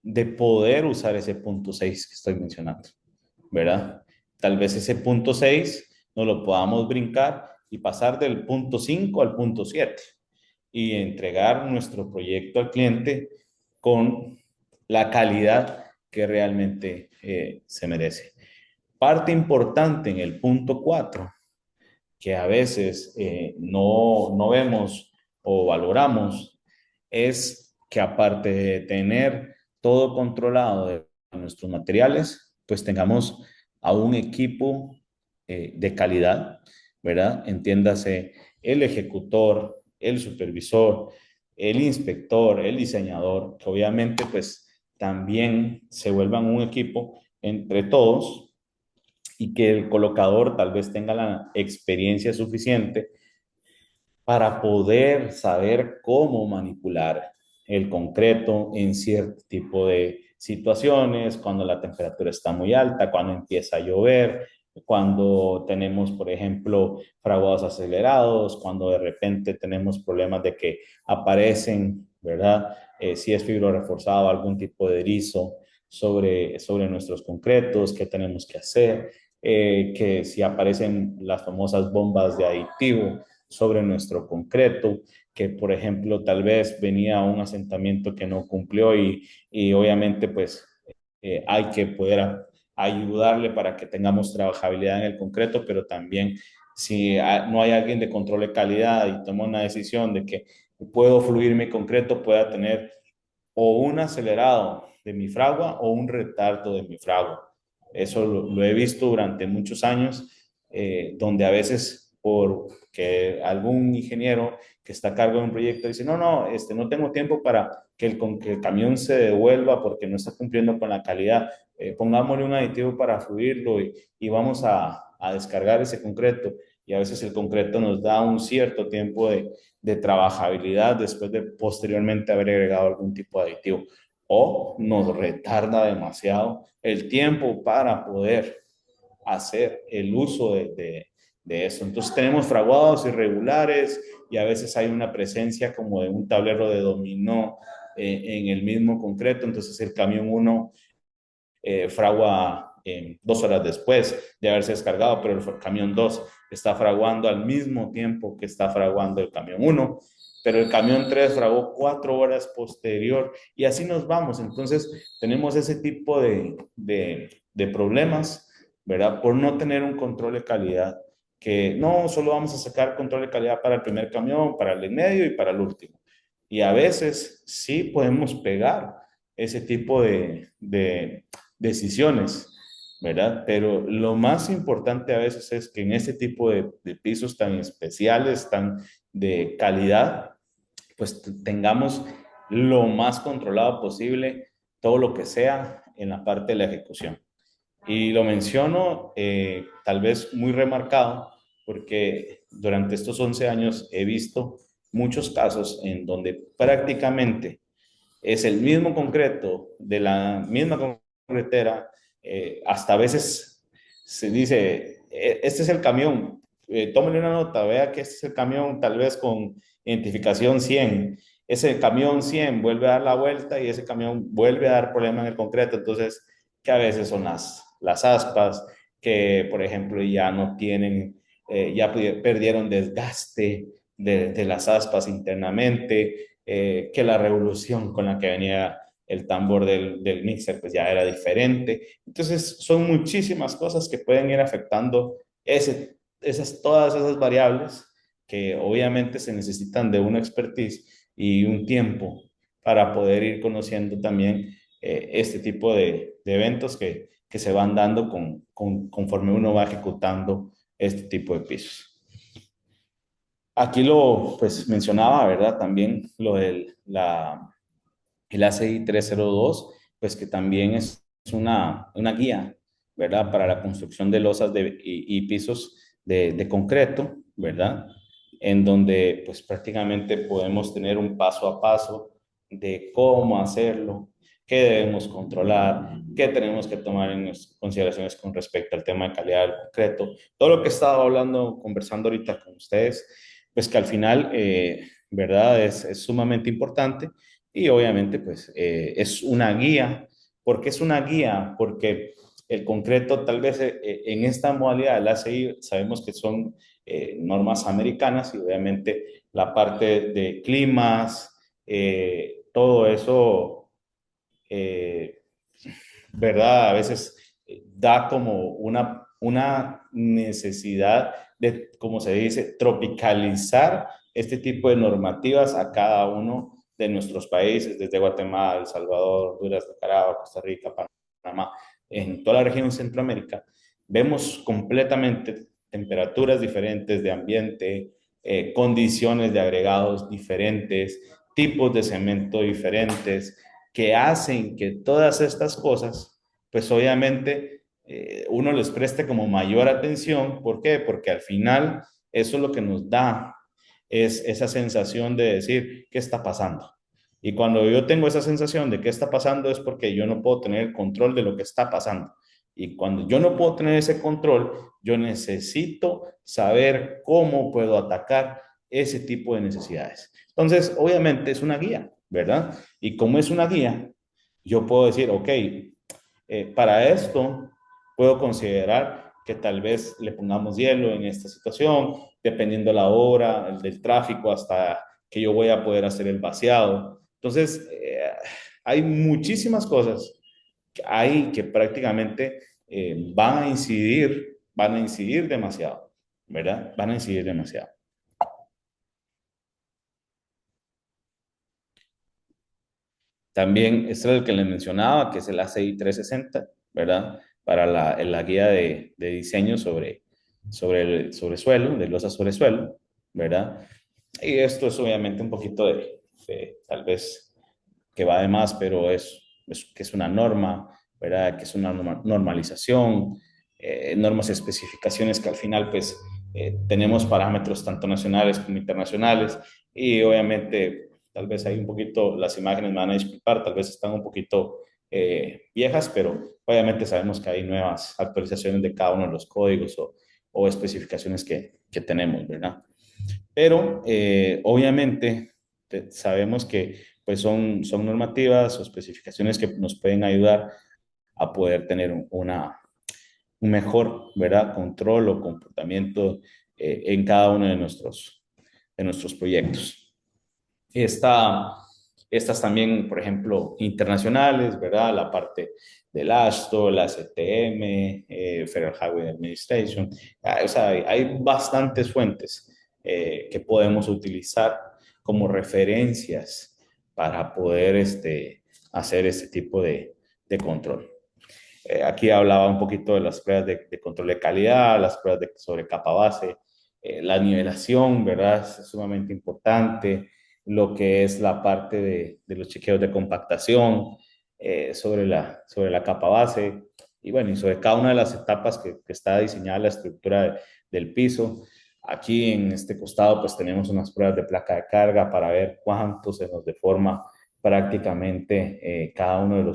[SPEAKER 2] de poder usar ese punto 6 que estoy mencionando, ¿verdad? Tal vez ese punto 6 no lo podamos brincar y pasar del punto 5 al punto 7 y entregar nuestro proyecto al cliente con la calidad que realmente se merece. Parte importante en el punto 4 que a veces no vemos o valoramos es que aparte de tener todo controlado de nuestros materiales, pues tengamos a un equipo de calidad, ¿verdad? Entiéndase el ejecutor, el supervisor, el inspector, el diseñador, que obviamente pues también se vuelvan un equipo entre todos y que el colocador tal vez tenga la experiencia suficiente para poder saber cómo manipular el concreto en cierto tipo de situaciones, cuando la temperatura está muy alta, cuando empieza a llover, cuando tenemos, por ejemplo, fraguados acelerados, cuando de repente tenemos problemas de que aparecen, ¿verdad? Si es fibro reforzado, algún tipo de erizo sobre nuestros concretos, qué tenemos que hacer, que si aparecen las famosas bombas de aditivo sobre nuestro concreto, que por ejemplo tal vez venía un asentamiento que no cumplió y obviamente pues hay que poder ayudarle para que tengamos trabajabilidad en el concreto, pero también si no hay alguien de control de calidad y toma una decisión de que puedo fluir mi concreto, pueda tener o un acelerado de mi fragua o un retardo de mi fragua. Eso lo he visto durante muchos años, donde a veces por que algún ingeniero que está a cargo de un proyecto dice, no, no, no tengo tiempo para que el camión se devuelva porque no está cumpliendo con la calidad. Pongámosle un aditivo para fluirlo y vamos a descargar ese concreto. Y a veces el concreto nos da un cierto tiempo de trabajabilidad después de posteriormente haber agregado algún tipo de aditivo. O nos retarda demasiado el tiempo para poder hacer el uso de eso. Entonces tenemos fraguados irregulares y a veces hay una presencia como de un tablero de dominó en el mismo concreto. Entonces el camión 1 fragua 2 horas después de haberse descargado, pero el camión 2 está fraguando al mismo tiempo que está fraguando el camión 1, pero el camión 3 fragó 4 horas posterior y así nos vamos. Entonces tenemos ese tipo de problemas, ¿verdad? Por no tener un control de calidad, que no solo vamos a sacar control de calidad para el primer camión, para el de medio y para el último. Y a veces sí podemos pegar ese tipo de decisiones, ¿verdad? Pero lo más importante a veces es que en este tipo de pisos tan especiales, tan de calidad, pues tengamos lo más controlado posible todo lo que sea en la parte de la ejecución. Y lo menciono tal vez muy remarcado porque durante estos 11 años he visto muchos casos en donde prácticamente es el mismo concreto de la misma concretera, hasta a veces se dice, este es el camión, tómale una nota, vea que este es el camión tal vez con identificación 100, ese camión 100 vuelve a dar la vuelta y ese camión vuelve a dar problema en el concreto, entonces que a veces son las aspas, que por ejemplo ya no tienen, ya perdieron desgaste de las aspas internamente, que la revolución con la que venía el tambor del mixer pues ya era diferente. Entonces son muchísimas cosas que pueden ir afectando todas esas variables que obviamente se necesitan de una expertise y un tiempo para poder ir conociendo también este tipo de eventos que se van dando conforme uno va ejecutando este tipo de pisos. Aquí lo pues mencionaba, ¿verdad? También lo del el ACI 302, pues que también es una guía, ¿verdad? Para la construcción de losas y pisos de concreto, ¿verdad? En donde pues prácticamente podemos tener un paso a paso de cómo hacerlo, qué debemos controlar, qué tenemos que tomar en consideraciones con respecto al tema de calidad del concreto. Todo lo que he estado hablando, conversando ahorita con ustedes, pues que al final, ¿verdad? Es sumamente importante y obviamente, pues es una guía. ¿Por qué es una guía? Porque el concreto, tal vez en esta modalidad del ACI, sabemos que son normas americanas y obviamente la parte de climas, todo eso, eh, ¿verdad? A veces da como una necesidad de, como se dice, tropicalizar este tipo de normativas a cada uno de nuestros países, desde Guatemala, El Salvador, Honduras, Nicaragua, Costa Rica, Panamá, en toda la región de Centroamérica, vemos completamente temperaturas diferentes de ambiente, condiciones de agregados diferentes, tipos de cemento diferentes, que hacen que todas estas cosas, pues obviamente uno les preste como mayor atención. ¿Por qué? Porque al final eso es lo que nos da es esa sensación de decir, ¿qué está pasando? Y cuando yo tengo esa sensación de qué está pasando es porque yo no puedo tener el control de lo que está pasando. Y cuando yo no puedo tener ese control, yo necesito saber cómo puedo atacar ese tipo de necesidades. Entonces, obviamente es una guía, ¿verdad? Y como es una guía, yo puedo decir, ok, para esto puedo considerar que tal vez le pongamos hielo en esta situación, dependiendo la hora, el del tráfico, hasta que yo voy a poder hacer el vaciado. Entonces, hay muchísimas cosas que hay que prácticamente van a incidir demasiado, ¿verdad? Van a incidir demasiado. También, este es el que les mencionaba, que es el ACI 360, ¿verdad? Para la guía de diseño sobre suelo, de losa sobre suelo, ¿verdad? Y esto es obviamente un poquito tal vez que va de más, pero que es una norma, ¿verdad? Que es una normalización, normas y especificaciones que al final, pues, tenemos parámetros tanto nacionales como internacionales y obviamente tal vez hay un poquito, las imágenes me van a disculpar, tal vez están un poquito viejas, pero obviamente sabemos que hay nuevas actualizaciones de cada uno de los códigos o especificaciones que tenemos, ¿verdad? Pero obviamente sabemos que pues son normativas o especificaciones que nos pueden ayudar a poder tener un mejor, ¿verdad? Control o comportamiento en cada uno de nuestros proyectos. Esta, estas también, por ejemplo, internacionales, ¿verdad? La parte del ASTO, la CTM, Federal Highway Administration. O sea, hay bastantes fuentes que podemos utilizar como referencias para poder hacer este tipo de control. Aquí hablaba un poquito de las pruebas de control de calidad, las pruebas sobre capa base, la nivelación, ¿verdad? Es sumamente importante, lo que es la parte de los chequeos de compactación sobre la capa base y bueno, y sobre cada una de las etapas que está diseñada la estructura del piso. Aquí en este costado pues tenemos unas pruebas de placa de carga para ver cuánto se nos deforma prácticamente cada uno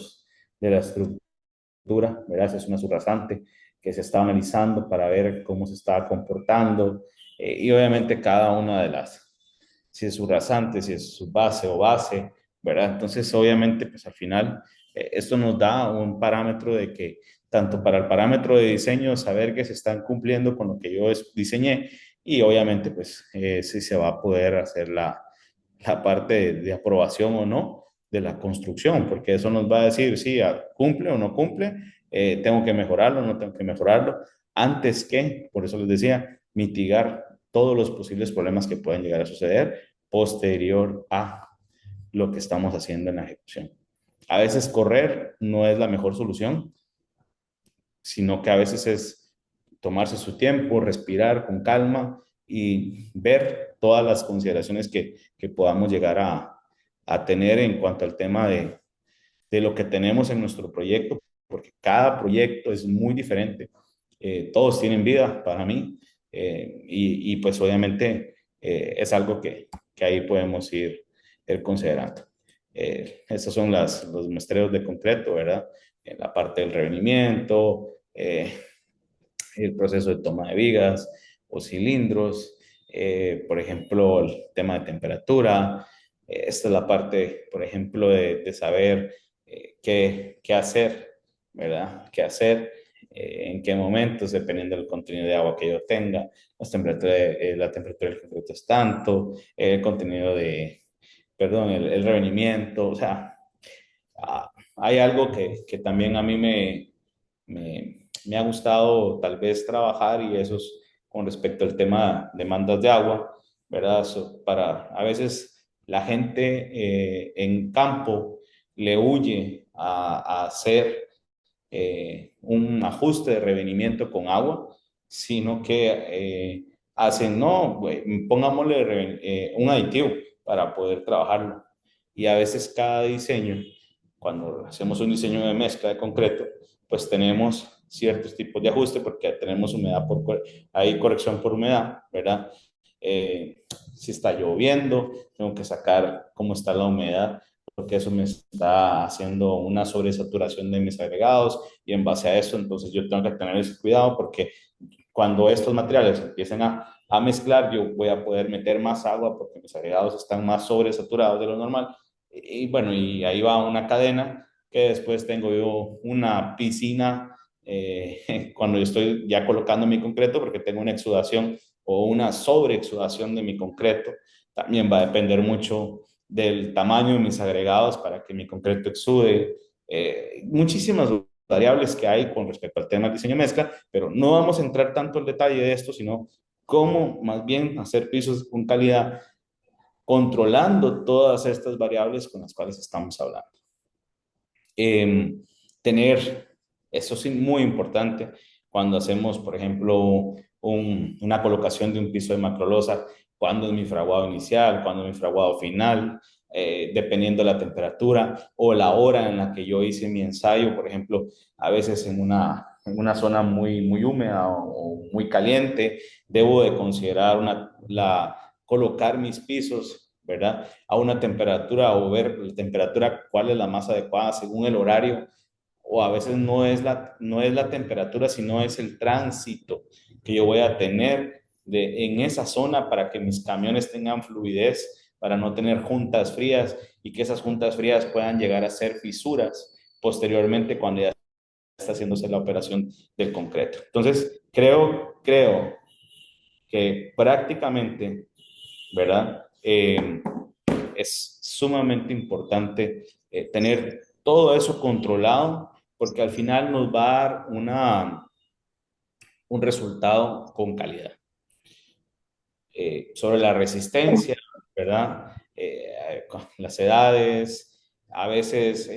[SPEAKER 2] de las estructuras, ¿verdad? Es una subrasante que se está analizando para ver cómo se está comportando y obviamente cada una de las, si es subrasante, si es subbase o base, ¿verdad? Entonces, obviamente, pues al final, esto nos da un parámetro de que, tanto para el parámetro de diseño, saber que se están cumpliendo con lo que yo diseñé y obviamente, pues, si se va a poder hacer la parte de aprobación o no de la construcción, porque eso nos va a decir si cumple o no cumple, tengo que mejorarlo o no tengo que mejorarlo, antes que, por eso les decía, mitigar todos los posibles problemas que pueden llegar a suceder posterior a lo que estamos haciendo en la ejecución. A veces correr no es la mejor solución, sino que a veces es tomarse su tiempo, respirar con calma y ver todas las consideraciones que podamos llegar a tener en cuanto al tema de lo que tenemos en nuestro proyecto, porque cada proyecto es muy diferente. Todos tienen vida para mí y pues obviamente es algo que ahí podemos ir considerando. Estos son los muestreos de concreto, ¿verdad? La parte del revenimiento, el proceso de toma de vigas o cilindros, por ejemplo, el tema de temperatura. Esta es la parte, por ejemplo, de saber qué hacer, ¿verdad? ¿Qué hacer? En qué momentos, dependiendo del contenido de agua que yo tenga, la temperatura del concreto es tanto, el contenido perdón, el revenimiento, o sea, hay algo que también a mí me ha gustado tal vez trabajar y eso es con respecto al tema de demandas de agua, ¿verdad? A veces la gente en campo le huye a hacer un ajuste de revenimiento con agua, sino que hacen, no, güey, pongámosle un aditivo para poder trabajarlo. Y a veces cada diseño, cuando hacemos un diseño de mezcla de concreto, pues tenemos ciertos tipos de ajuste porque tenemos humedad hay corrección por humedad, ¿verdad? Si está lloviendo, tengo que sacar cómo está la humedad porque eso me está haciendo una sobresaturación de mis agregados y en base a eso, entonces yo tengo que tener ese cuidado porque cuando estos materiales empiecen a mezclar, yo voy a poder meter más agua porque mis agregados están más sobresaturados de lo normal. Bueno, y ahí va una cadena que después tengo yo una piscina cuando yo estoy ya colocando mi concreto porque tengo una exudación o una sobreexudación de mi concreto. También va a depender mucho del tamaño de mis agregados para que mi concreto exude. Muchísimas variables que hay con respecto al tema del diseño mezcla, pero no vamos a entrar tanto en detalle de esto, sino cómo más bien hacer pisos con calidad, controlando todas estas variables con las cuales estamos hablando. Eh, tener, eso sí, muy importante, cuando hacemos, por ejemplo, una colocación de un piso de macrolosa, cuándo es mi fraguado inicial, cuándo es mi fraguado final, dependiendo de la temperatura o la hora en la que yo hice mi ensayo. Por ejemplo, a veces en una zona muy húmeda o muy caliente, debo de considerar colocar mis pisos, ¿verdad? A una temperatura o ver la temperatura, cuál es la más adecuada según el horario, o a veces no es la temperatura, sino es el tránsito que yo voy a tener en esa zona para que mis camiones tengan fluidez, para no tener juntas frías y que esas juntas frías puedan llegar a ser fisuras posteriormente cuando ya está haciéndose la operación del concreto. Entonces, creo que prácticamente, ¿verdad? Es sumamente importante tener todo eso controlado porque al final nos va a dar un resultado con calidad. Sobre la resistencia, ¿verdad? Las edades, a veces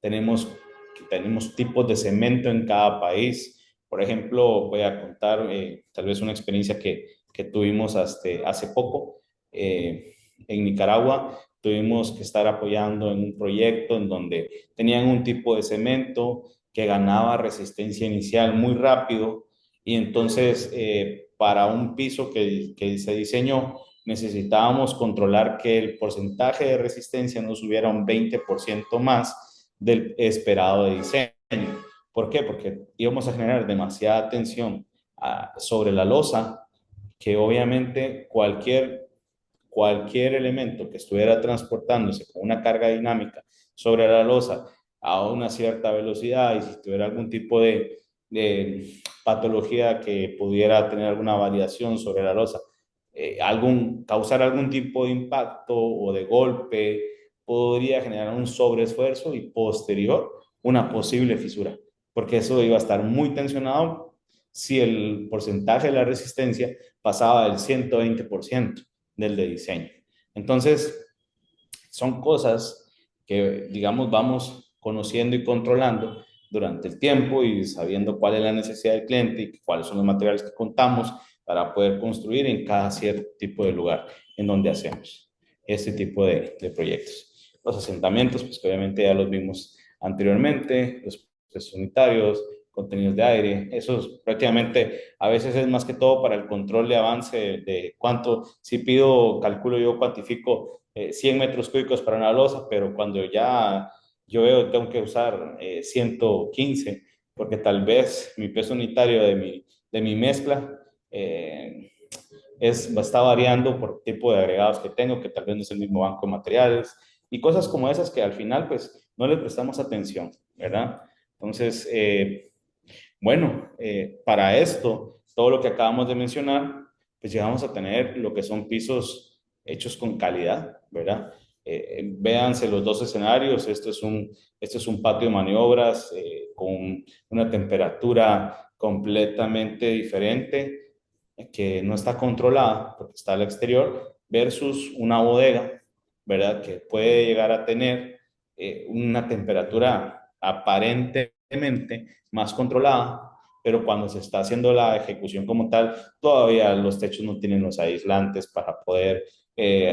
[SPEAKER 2] tenemos tipos de cemento en cada país. Por ejemplo, voy a contar tal vez una experiencia que tuvimos hace poco. En Nicaragua tuvimos que estar apoyando en un proyecto en donde tenían un tipo de cemento que ganaba resistencia inicial muy rápido y entonces para un piso que se diseñó necesitábamos controlar que el porcentaje de resistencia no subiera un 20% más del esperado de diseño. ¿Por qué? Porque íbamos a generar demasiada tensión sobre la losa que obviamente cualquier elemento que estuviera transportándose con una carga dinámica sobre la losa a una cierta velocidad y si tuviera algún tipo de patología que pudiera tener alguna variación sobre la losa, causar algún tipo de impacto o de golpe, podría generar un sobreesfuerzo y posterior una posible fisura, porque eso iba a estar muy tensionado si el porcentaje de la resistencia pasaba del 120% del de diseño. Entonces, son cosas que, digamos, vamos conociendo y controlando durante el tiempo y sabiendo cuál es la necesidad del cliente y cuáles son los materiales que contamos para poder construir en cada cierto tipo de lugar en donde hacemos este tipo de proyectos. Los asentamientos, pues obviamente ya los vimos anteriormente, los procesos unitarios, contenidos de aire, eso prácticamente a veces es más que todo para el control de avance de cuánto, si pido, calculo yo, cuantifico 100 metros cúbicos para una losa, pero cuando ya yo veo tengo que usar 115, porque tal vez mi peso unitario de mi mezcla está variando por tipo de agregados que tengo, que tal vez no es el mismo banco de materiales, y cosas como esas que al final pues no le prestamos atención, ¿verdad? Entonces, bueno, para esto, todo lo que acabamos de mencionar, pues llegamos a tener lo que son pisos hechos con calidad, ¿verdad? Véanse los dos escenarios. Este es un patio de maniobras con una temperatura completamente diferente, que no está controlada porque está al exterior, versus una bodega, ¿verdad? Que puede llegar a tener una temperatura aparentemente más controlada, pero cuando se está haciendo la ejecución como tal, todavía los techos no tienen los aislantes para poder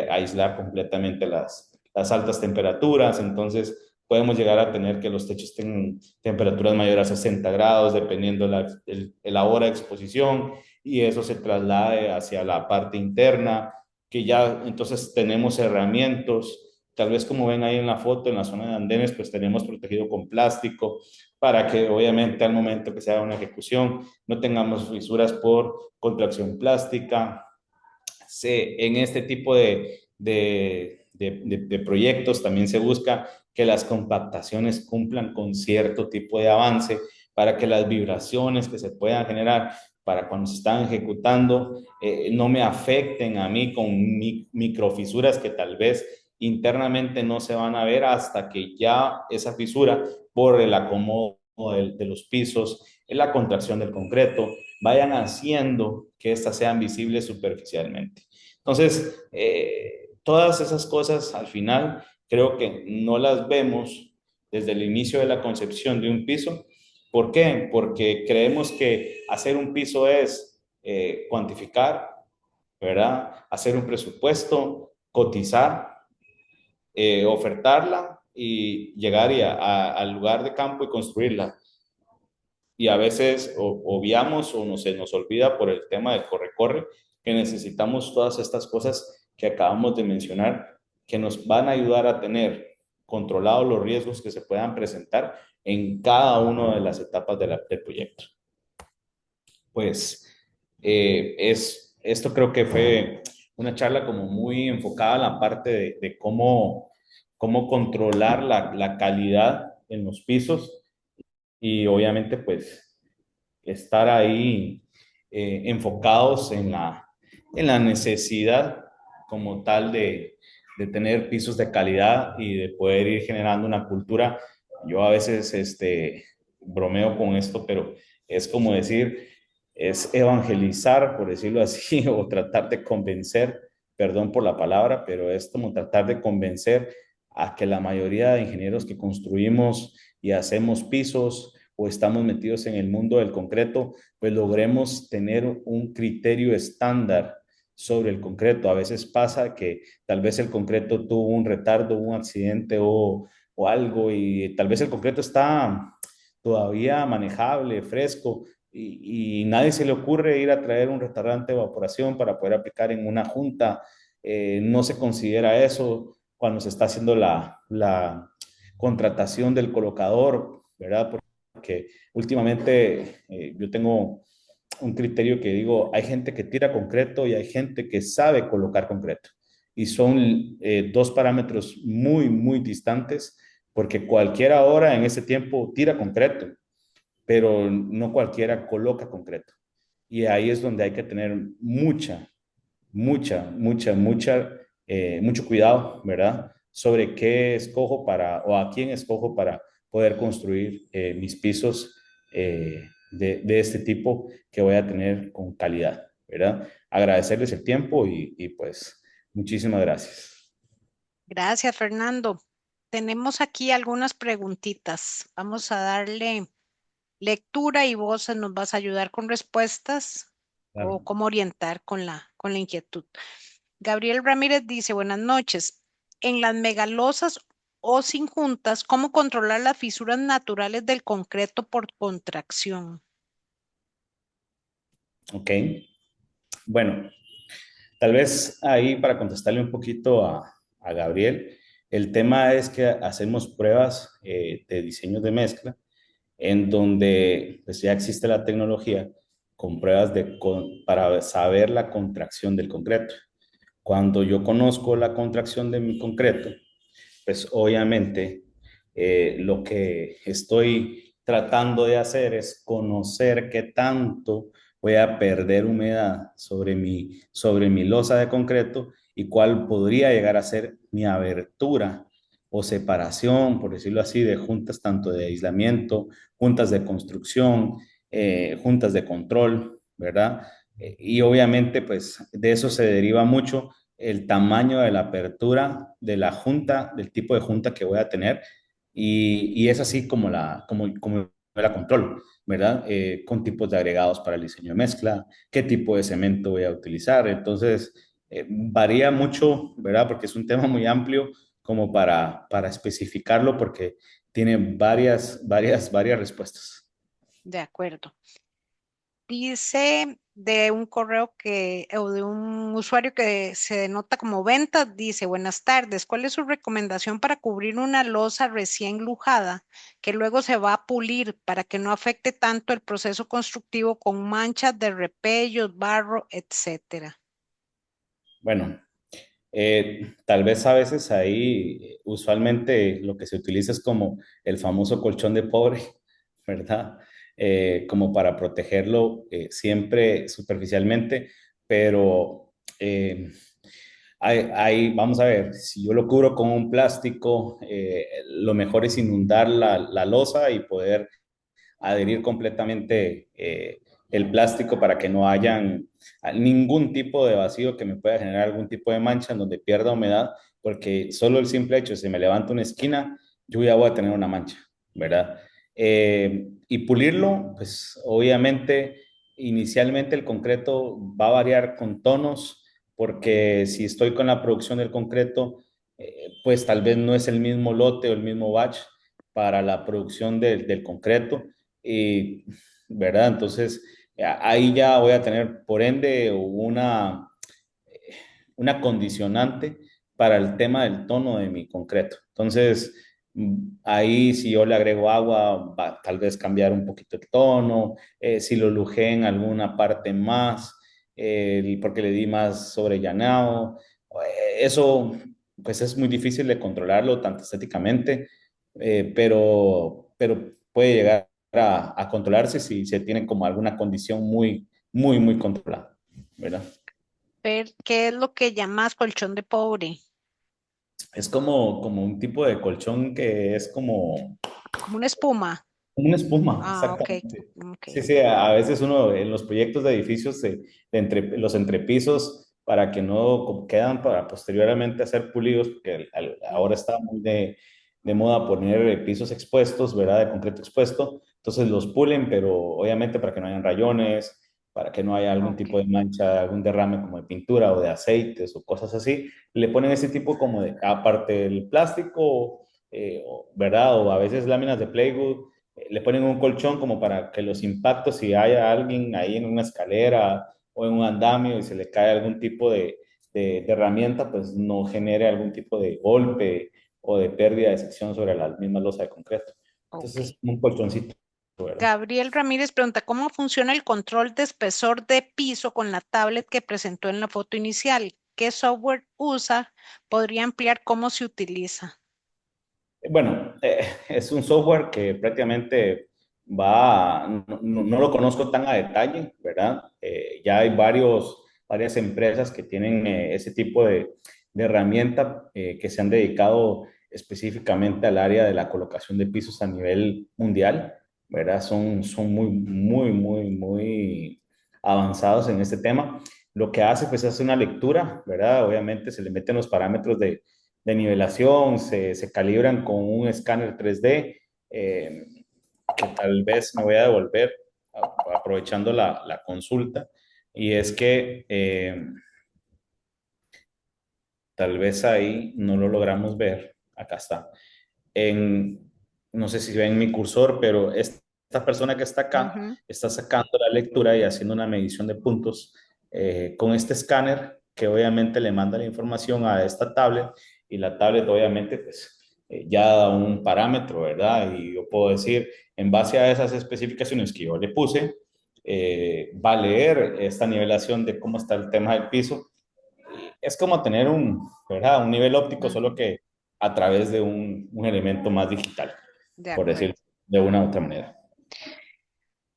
[SPEAKER 2] aislar completamente las altas temperaturas. Entonces, podemos llegar a tener que los techos tengan temperaturas mayores a 60 grados, dependiendo la hora de exposición, y eso se traslade hacia la parte interna, que ya entonces tenemos herramientas. Tal vez como ven ahí en la foto, en la zona de andenes, pues tenemos protegido con plástico para que obviamente al momento que se haga una ejecución no tengamos fisuras por contracción plástica. En este tipo de proyectos también se busca que las compactaciones cumplan con cierto tipo de avance para que las vibraciones que se puedan generar para cuando se están ejecutando no me afecten a mí con microfisuras que tal vez internamente no se van a ver hasta que ya esa fisura por el acomodo de los pisos, en la contracción del concreto, vayan haciendo que éstas sean visibles superficialmente. Entonces, todas esas cosas al final creo que no las vemos desde el inicio de la concepción de un piso. ¿Por qué? Porque creemos que hacer un piso es cuantificar, ¿verdad? Hacer un presupuesto, cotizar, ofertarla y llegar al lugar de campo y construirla. Y a veces obviamos o no, se nos olvida por el tema del corre-corre que necesitamos todas estas cosas que acabamos de mencionar que nos van a ayudar a tener controlados los riesgos que se puedan presentar en cada una de las etapas del proyecto. Pues esto creo que fue una charla como muy enfocada en la parte de cómo controlar la calidad en los pisos y obviamente pues estar ahí enfocados en la necesidad como tal de tener pisos de calidad y de poder ir generando una cultura. Yo a veces bromeo con esto, pero es como decir, es evangelizar, por decirlo así, o tratar de convencer, perdón por la palabra, pero es como tratar de convencer a que la mayoría de ingenieros que construimos y hacemos pisos o estamos metidos en el mundo del concreto, pues logremos tener un criterio estándar sobre el concreto. A veces pasa que tal vez el concreto tuvo un retardo, un accidente o algo y tal vez el concreto está todavía manejable, fresco, y nadie se le ocurre ir a traer un retardante de evaporación para poder aplicar en una junta. No se considera eso cuando se está haciendo la contratación del colocador, ¿verdad? Porque últimamente yo tengo un criterio que digo, hay gente que tira concreto y hay gente que sabe colocar concreto. Y son dos parámetros muy, muy distantes, porque cualquiera ahora en ese tiempo tira concreto, pero no cualquiera coloca concreto. Y ahí es donde hay que tener mucho cuidado, ¿verdad? Sobre qué escojo para, o a quién escojo para poder construir mis pisos de este tipo que voy a tener con calidad, ¿verdad? Agradecerles el tiempo y pues muchísimas gracias.
[SPEAKER 1] Gracias, Fernando. Tenemos aquí algunas preguntitas. Vamos a darle lectura y vos nos vas a ayudar con respuestas o
[SPEAKER 2] Claro.
[SPEAKER 1] cómo orientar con la inquietud. Gabriel Ramírez dice, buenas noches. En las megalosas o sin juntas, ¿cómo controlar las fisuras naturales del concreto por contracción?
[SPEAKER 2] Ok. Bueno, tal vez ahí para contestarle un poquito a Gabriel, el tema es que hacemos pruebas de diseños de mezcla en donde pues, ya existe la tecnología con pruebas para saber la contracción del concreto. Cuando yo conozco la contracción de mi concreto, pues obviamente lo que estoy tratando de hacer es conocer qué tanto voy a perder humedad sobre mi losa de concreto y cuál podría llegar a ser mi abertura o separación, por decirlo así, de juntas tanto de aislamiento, juntas de construcción, juntas de control, ¿verdad? Y obviamente, pues de eso se deriva mucho el tamaño de la apertura de la junta, del tipo de junta que voy a tener, y es así como la control, ¿verdad? Con tipos de agregados para el diseño de mezcla, qué tipo de cemento voy a utilizar. Entonces, varía mucho, ¿verdad? Porque es un tema muy amplio como para especificarlo, porque tiene varias respuestas.
[SPEAKER 1] De acuerdo. Dice de un correo o de un usuario que se denota como venta, dice, buenas tardes, ¿cuál es su recomendación para cubrir una losa recién lujada que luego se va a pulir para que no afecte tanto el proceso constructivo con manchas de repellos, barro, etcétera?
[SPEAKER 2] Bueno, tal vez a veces ahí, usualmente lo que se utiliza es como el famoso colchón de pobre, ¿verdad? Como para protegerlo siempre superficialmente, pero vamos a ver, si yo lo cubro con un plástico, lo mejor es inundar la losa y poder adherir completamente el plástico para que no hayan ningún tipo de vacío que me pueda generar algún tipo de mancha en donde pierda humedad, porque solo el simple hecho, si me levanto una esquina, yo ya voy a tener una mancha, ¿verdad? Y pulirlo, pues obviamente, inicialmente el concreto va a variar con tonos porque si estoy con la producción del concreto, pues tal vez no es el mismo lote o el mismo batch para la producción del concreto, y, ¿verdad? Entonces, ahí ya voy a tener, por ende, una condicionante para el tema del tono de mi concreto. Entonces, ahí si yo le agrego agua, va a tal vez cambiar un poquito el tono, si lo lujé en alguna parte más, porque le di más sobrellanado, eso pues es muy difícil de controlarlo tanto estéticamente, pero puede llegar a controlarse si se tiene como alguna condición muy, muy, muy controlada, ¿verdad?
[SPEAKER 1] Ver qué es lo que llamas colchón de pobre,
[SPEAKER 2] Es como un tipo de colchón que es como
[SPEAKER 1] como una espuma.
[SPEAKER 2] una espuma,
[SPEAKER 1] Ah, ok,
[SPEAKER 2] exactamente.
[SPEAKER 1] ok,
[SPEAKER 2] Sí, sí, a veces uno en los proyectos de edificios, los entrepisos, para que no quedan para posteriormente hacer pulidos, porque ahora está muy de moda poner pisos expuestos, ¿verdad? De concreto expuesto. Entonces los pulen, pero obviamente para que no hayan rayones, para que no haya algún
[SPEAKER 1] ok,
[SPEAKER 2] tipo de mancha, algún derrame como de pintura o de aceites o cosas así, le ponen ese tipo como de, aparte del plástico, ¿verdad? O a veces láminas de plywood, le ponen un colchón como para que los impactos, si hay alguien ahí en una escalera o en un andamio y se le cae algún tipo de herramienta, pues no genere algún tipo de golpe o de pérdida de sección sobre la misma losa de concreto.
[SPEAKER 1] ok.
[SPEAKER 2] Entonces es como un colchoncito, ¿verdad?
[SPEAKER 1] Gabriel Ramírez pregunta, ¿cómo funciona el control de espesor de piso con la tablet que presentó en la foto inicial? ¿Qué software usa? ¿Podría ampliar cómo se utiliza?
[SPEAKER 2] Bueno, es un software que prácticamente no lo conozco tan a detalle, ¿verdad? Ya hay varias empresas que tienen ese tipo de herramienta, que se han dedicado específicamente al área de la colocación de pisos a nivel mundial, ¿verdad? Son muy, muy, muy, muy avanzados en este tema. Lo que hace, pues, es una lectura, ¿verdad? Obviamente se le meten los parámetros de nivelación, se calibran con un escáner 3D, que tal vez me voy a devolver aprovechando la consulta, y es que tal vez ahí no lo logramos ver, acá está, en, no sé si ven mi cursor, pero esta persona que está acá
[SPEAKER 1] Ujú,
[SPEAKER 2] está sacando la lectura y haciendo una medición de puntos, con este escáner que obviamente le manda la información a esta tablet, y la tablet obviamente pues ya da un parámetro, ¿verdad? Y yo puedo decir, en base a esas especificaciones que yo le puse, va a leer esta nivelación de cómo está el tema del piso. Es como tener ¿verdad? Un nivel óptico,
[SPEAKER 1] ujú,
[SPEAKER 2] solo que a través de un elemento más digital,
[SPEAKER 1] de
[SPEAKER 2] por
[SPEAKER 1] acuerdo.
[SPEAKER 2] decirlo de una u otra manera.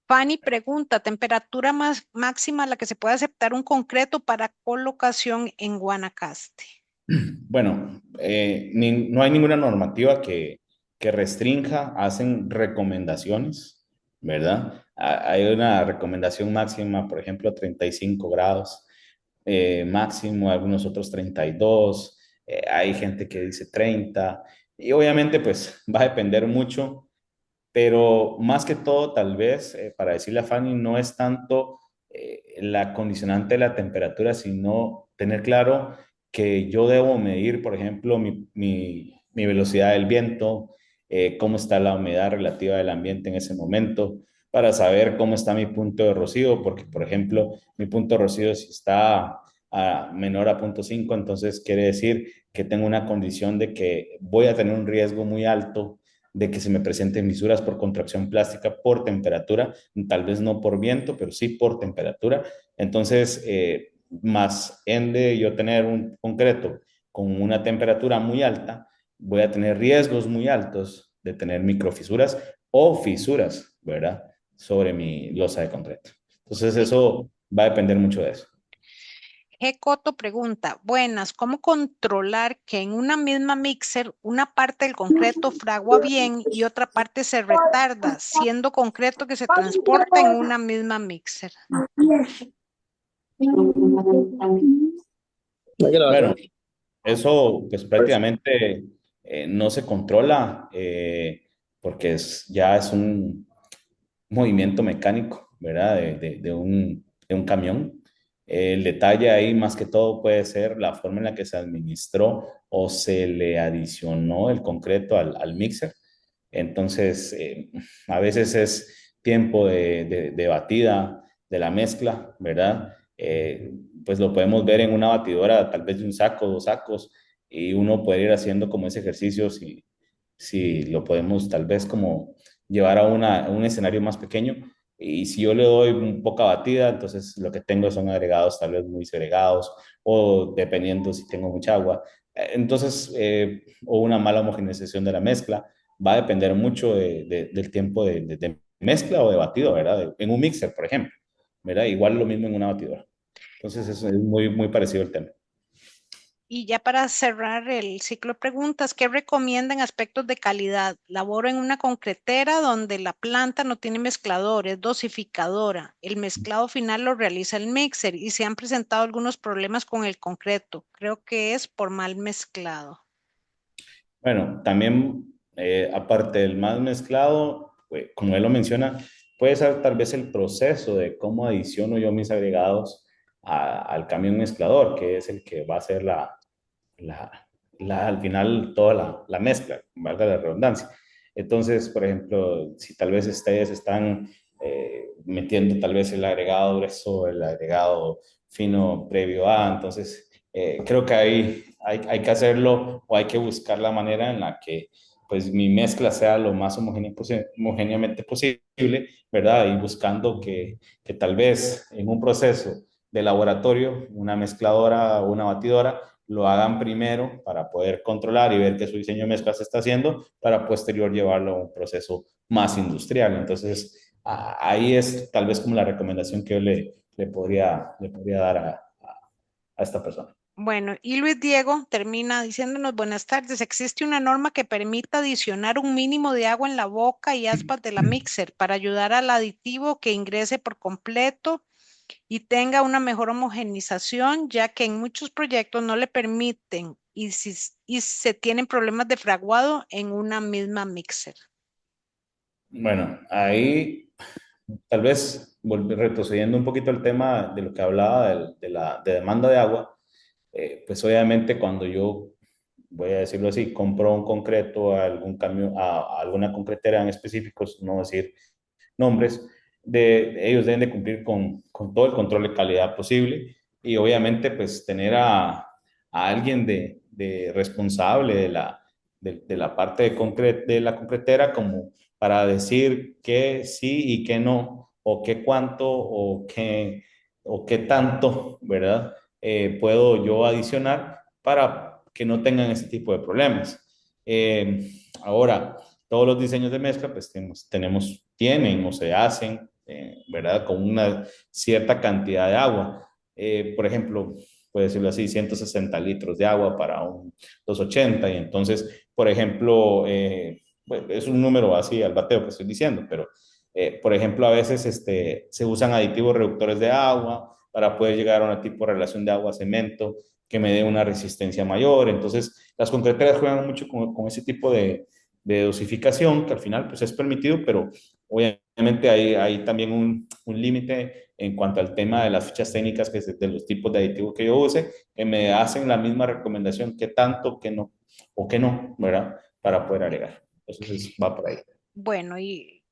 [SPEAKER 1] Fanny pregunta, temperatura más máxima a la que se puede aceptar un concreto para colocación en Guanacaste.
[SPEAKER 2] Bueno, no hay ninguna normativa que restrinja, hacen recomendaciones, ¿verdad? Hay una recomendación máxima, por ejemplo, 35 grados, máximo, algunos otros 32, hay gente que dice 30, y obviamente pues va a depender mucho, pero más que todo, tal vez, para decirle a Fanny, no es tanto la condicionante de la temperatura, sino tener claro que yo debo medir, por ejemplo, mi velocidad del viento, cómo está la humedad relativa del ambiente en ese momento, para saber cómo está mi punto de rocío, porque, por ejemplo, mi punto de rocío si está a menor a 0,5, entonces quiere decir que tengo una condición de que voy a tener un riesgo muy alto de que se me presenten misuras por contracción plástica, por temperatura, tal vez no por viento, pero sí por temperatura. Entonces, más en de yo tener un concreto con una temperatura muy alta, voy a tener riesgos muy altos de tener microfisuras o fisuras, ¿verdad? Sobre mi losa de concreto. Entonces, eso va a depender mucho de eso.
[SPEAKER 1] G. Coto pregunta, buenas, ¿cómo controlar que en una misma mixer una parte del concreto fragua bien y otra parte se retarda, siendo concreto que se transporta en una misma mixer?
[SPEAKER 2] Bueno, eso pues prácticamente no se controla, porque ya es un movimiento mecánico, ¿verdad? De un camión. El detalle ahí más que todo puede ser la forma en la que se administró o se le adicionó el concreto al mixer. Entonces, a veces es tiempo de batida de la mezcla, ¿verdad? Pues lo podemos ver en una batidora, tal vez de un saco, dos sacos, y uno puede ir haciendo como ese ejercicio si lo podemos tal vez como llevar a un escenario más pequeño. Y si yo le doy poca batida, entonces lo que tengo son agregados tal vez muy segregados o dependiendo si tengo mucha agua. Entonces, o una mala homogeneización de la mezcla, va a depender mucho del tiempo de mezcla o de batido, ¿verdad? En un mixer, por ejemplo, ¿verdad? Igual lo mismo en una batidora. Entonces, eso es muy, muy parecido el tema.
[SPEAKER 1] Y ya para cerrar el ciclo de preguntas, ¿qué recomiendan aspectos de calidad? Laboro en una concretera donde la planta no tiene mezclador, es dosificadora. El mezclado final lo realiza el mixer y se han presentado algunos problemas con el concreto. Creo que es por mal mezclado.
[SPEAKER 2] Bueno, también, aparte del más mezclado, pues, como él lo menciona, puede ser tal vez el proceso de cómo adiciono yo mis agregados al camión mezclador, que es el que va a hacer la, al final toda la mezcla, valga la redundancia. Entonces, por ejemplo, si tal vez ustedes están metiendo tal vez el agregado grueso, el agregado fino previo a, entonces creo que hay que hacerlo o hay que buscar la manera en la que pues mi mezcla sea lo más homogéneamente posible, ¿verdad? Y buscando que tal vez en un proceso de laboratorio, una mezcladora o una batidora, lo hagan primero para poder controlar y ver que su diseño de mezcla se está haciendo, para posterior llevarlo a un proceso más industrial. Entonces, ahí es tal vez como la recomendación que yo le podría dar a esta persona.
[SPEAKER 1] Bueno, y Luis Diego termina diciéndonos buenas tardes. ¿Existe una norma que permita adicionar un mínimo de agua en la boca y aspas de la mixer para ayudar al aditivo que ingrese por completo y tenga una mejor homogenización, ya que en muchos proyectos no le permiten y se tienen problemas de fraguado en una misma mixer?
[SPEAKER 2] Bueno, ahí tal vez retrocediendo un poquito al tema de lo que hablaba de demanda de agua, pues obviamente cuando yo, voy a decirlo así, compro un concreto a algún cambio, a alguna concretera en específico, no decir nombres, ellos deben de cumplir con todo el control de calidad posible y obviamente pues tener a alguien de responsable de la parte de la concretera como para decir qué sí y qué no, o qué cuánto o qué tanto, ¿verdad? Puedo yo adicionar para que no tengan ese tipo de problemas. Ahora, todos los diseños de mezcla, pues tienen o se hacen, ¿verdad? Con una cierta cantidad de agua. Por ejemplo, puede decirlo así, 160 litros de agua para un 280. Y entonces, por ejemplo, bueno, es un número así al bateo que estoy diciendo, pero, por ejemplo, a veces se usan aditivos reductores de agua para poder llegar a una tipo de relación de agua-cemento que me dé una resistencia mayor. Entonces, las concreteras juegan mucho con ese tipo de dosificación, que al final pues es permitido, pero obviamente hay también un límite en cuanto al tema de las fichas técnicas de los tipos de aditivos que yo use, que me hacen la misma recomendación que tanto, que no, o que no, ¿verdad? Para poder agregar. Entonces va por ahí.
[SPEAKER 1] Bueno, y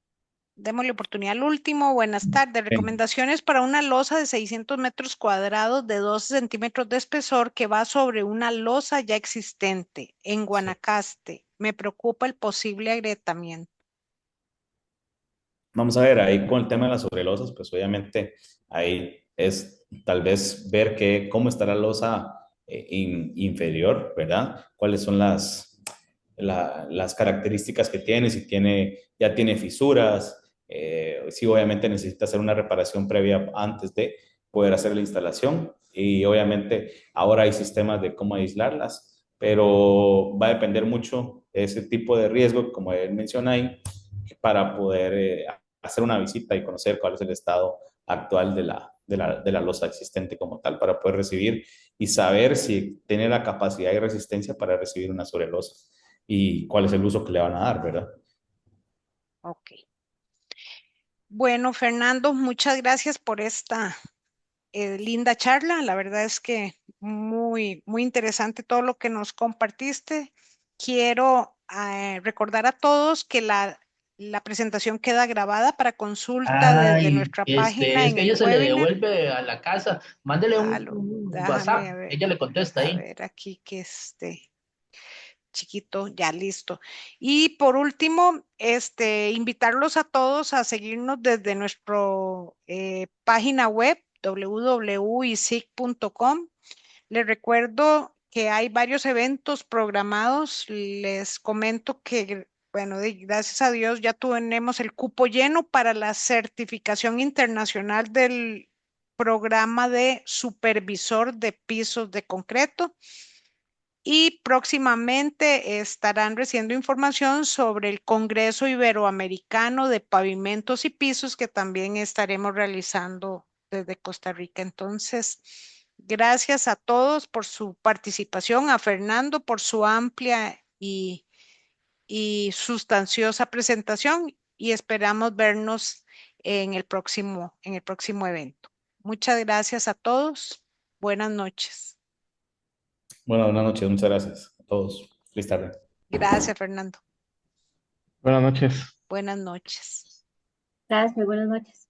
[SPEAKER 1] démosle oportunidad al último. Buenas tardes.
[SPEAKER 2] Sí,
[SPEAKER 1] Recomendaciones para una losa de 600 metros cuadrados de 12 centímetros de espesor que va sobre una losa ya existente en
[SPEAKER 2] sí.
[SPEAKER 1] Guanacaste. Me preocupa el posible agrietamiento.
[SPEAKER 2] Vamos a ver, ahí con el tema de las sobrelosas, pues obviamente ahí es tal vez ver cómo está la losa inferior, ¿verdad? Cuáles son las características que tiene, si ya tiene fisuras, si obviamente necesita hacer una reparación previa antes de poder hacer la instalación. Y obviamente ahora hay sistemas de cómo aislarlas, pero va a depender mucho de ese tipo de riesgo, como él menciona ahí, para poder hacer una visita y conocer cuál es el estado actual de la losa existente como tal, para poder recibir y saber si tiene la capacidad y resistencia para recibir una sobrelosa y cuál es el uso que le van a dar, ¿verdad?
[SPEAKER 1] Ok. Bueno, Fernando, muchas gracias por esta linda charla. La verdad es que muy interesante todo lo que nos compartiste. Quiero recordar a todos que la presentación queda grabada para consulta desde
[SPEAKER 3] Ay,
[SPEAKER 1] nuestra página
[SPEAKER 3] es
[SPEAKER 1] en
[SPEAKER 3] que
[SPEAKER 1] el
[SPEAKER 3] ella se le
[SPEAKER 1] webinar.
[SPEAKER 3] devuelve a la casa. Mándele un
[SPEAKER 1] Déjame
[SPEAKER 3] WhatsApp. Ella le contesta
[SPEAKER 1] a
[SPEAKER 3] ahí.
[SPEAKER 1] ver aquí que chiquito, ya listo. Y por último, invitarlos a todos a seguirnos desde nuestro página web www.isic.com. Les recuerdo que hay varios eventos programados. Les comento que, bueno, gracias a Dios ya tenemos el cupo lleno para la certificación internacional del programa de supervisor de pisos de concreto y próximamente estarán recibiendo información sobre el Congreso Iberoamericano de Pavimentos y Pisos que también estaremos realizando desde Costa Rica. Entonces, gracias a todos por su participación, a Fernando por su amplia y sustanciosa presentación y esperamos vernos en el próximo evento. Muchas gracias a todos. Buenas noches.
[SPEAKER 2] Bueno, buenas noches, muchas gracias a todos. Feliz tarde.
[SPEAKER 1] Gracias, Fernando.
[SPEAKER 4] Buenas noches.
[SPEAKER 1] Buenas noches.
[SPEAKER 5] Gracias, buenas noches.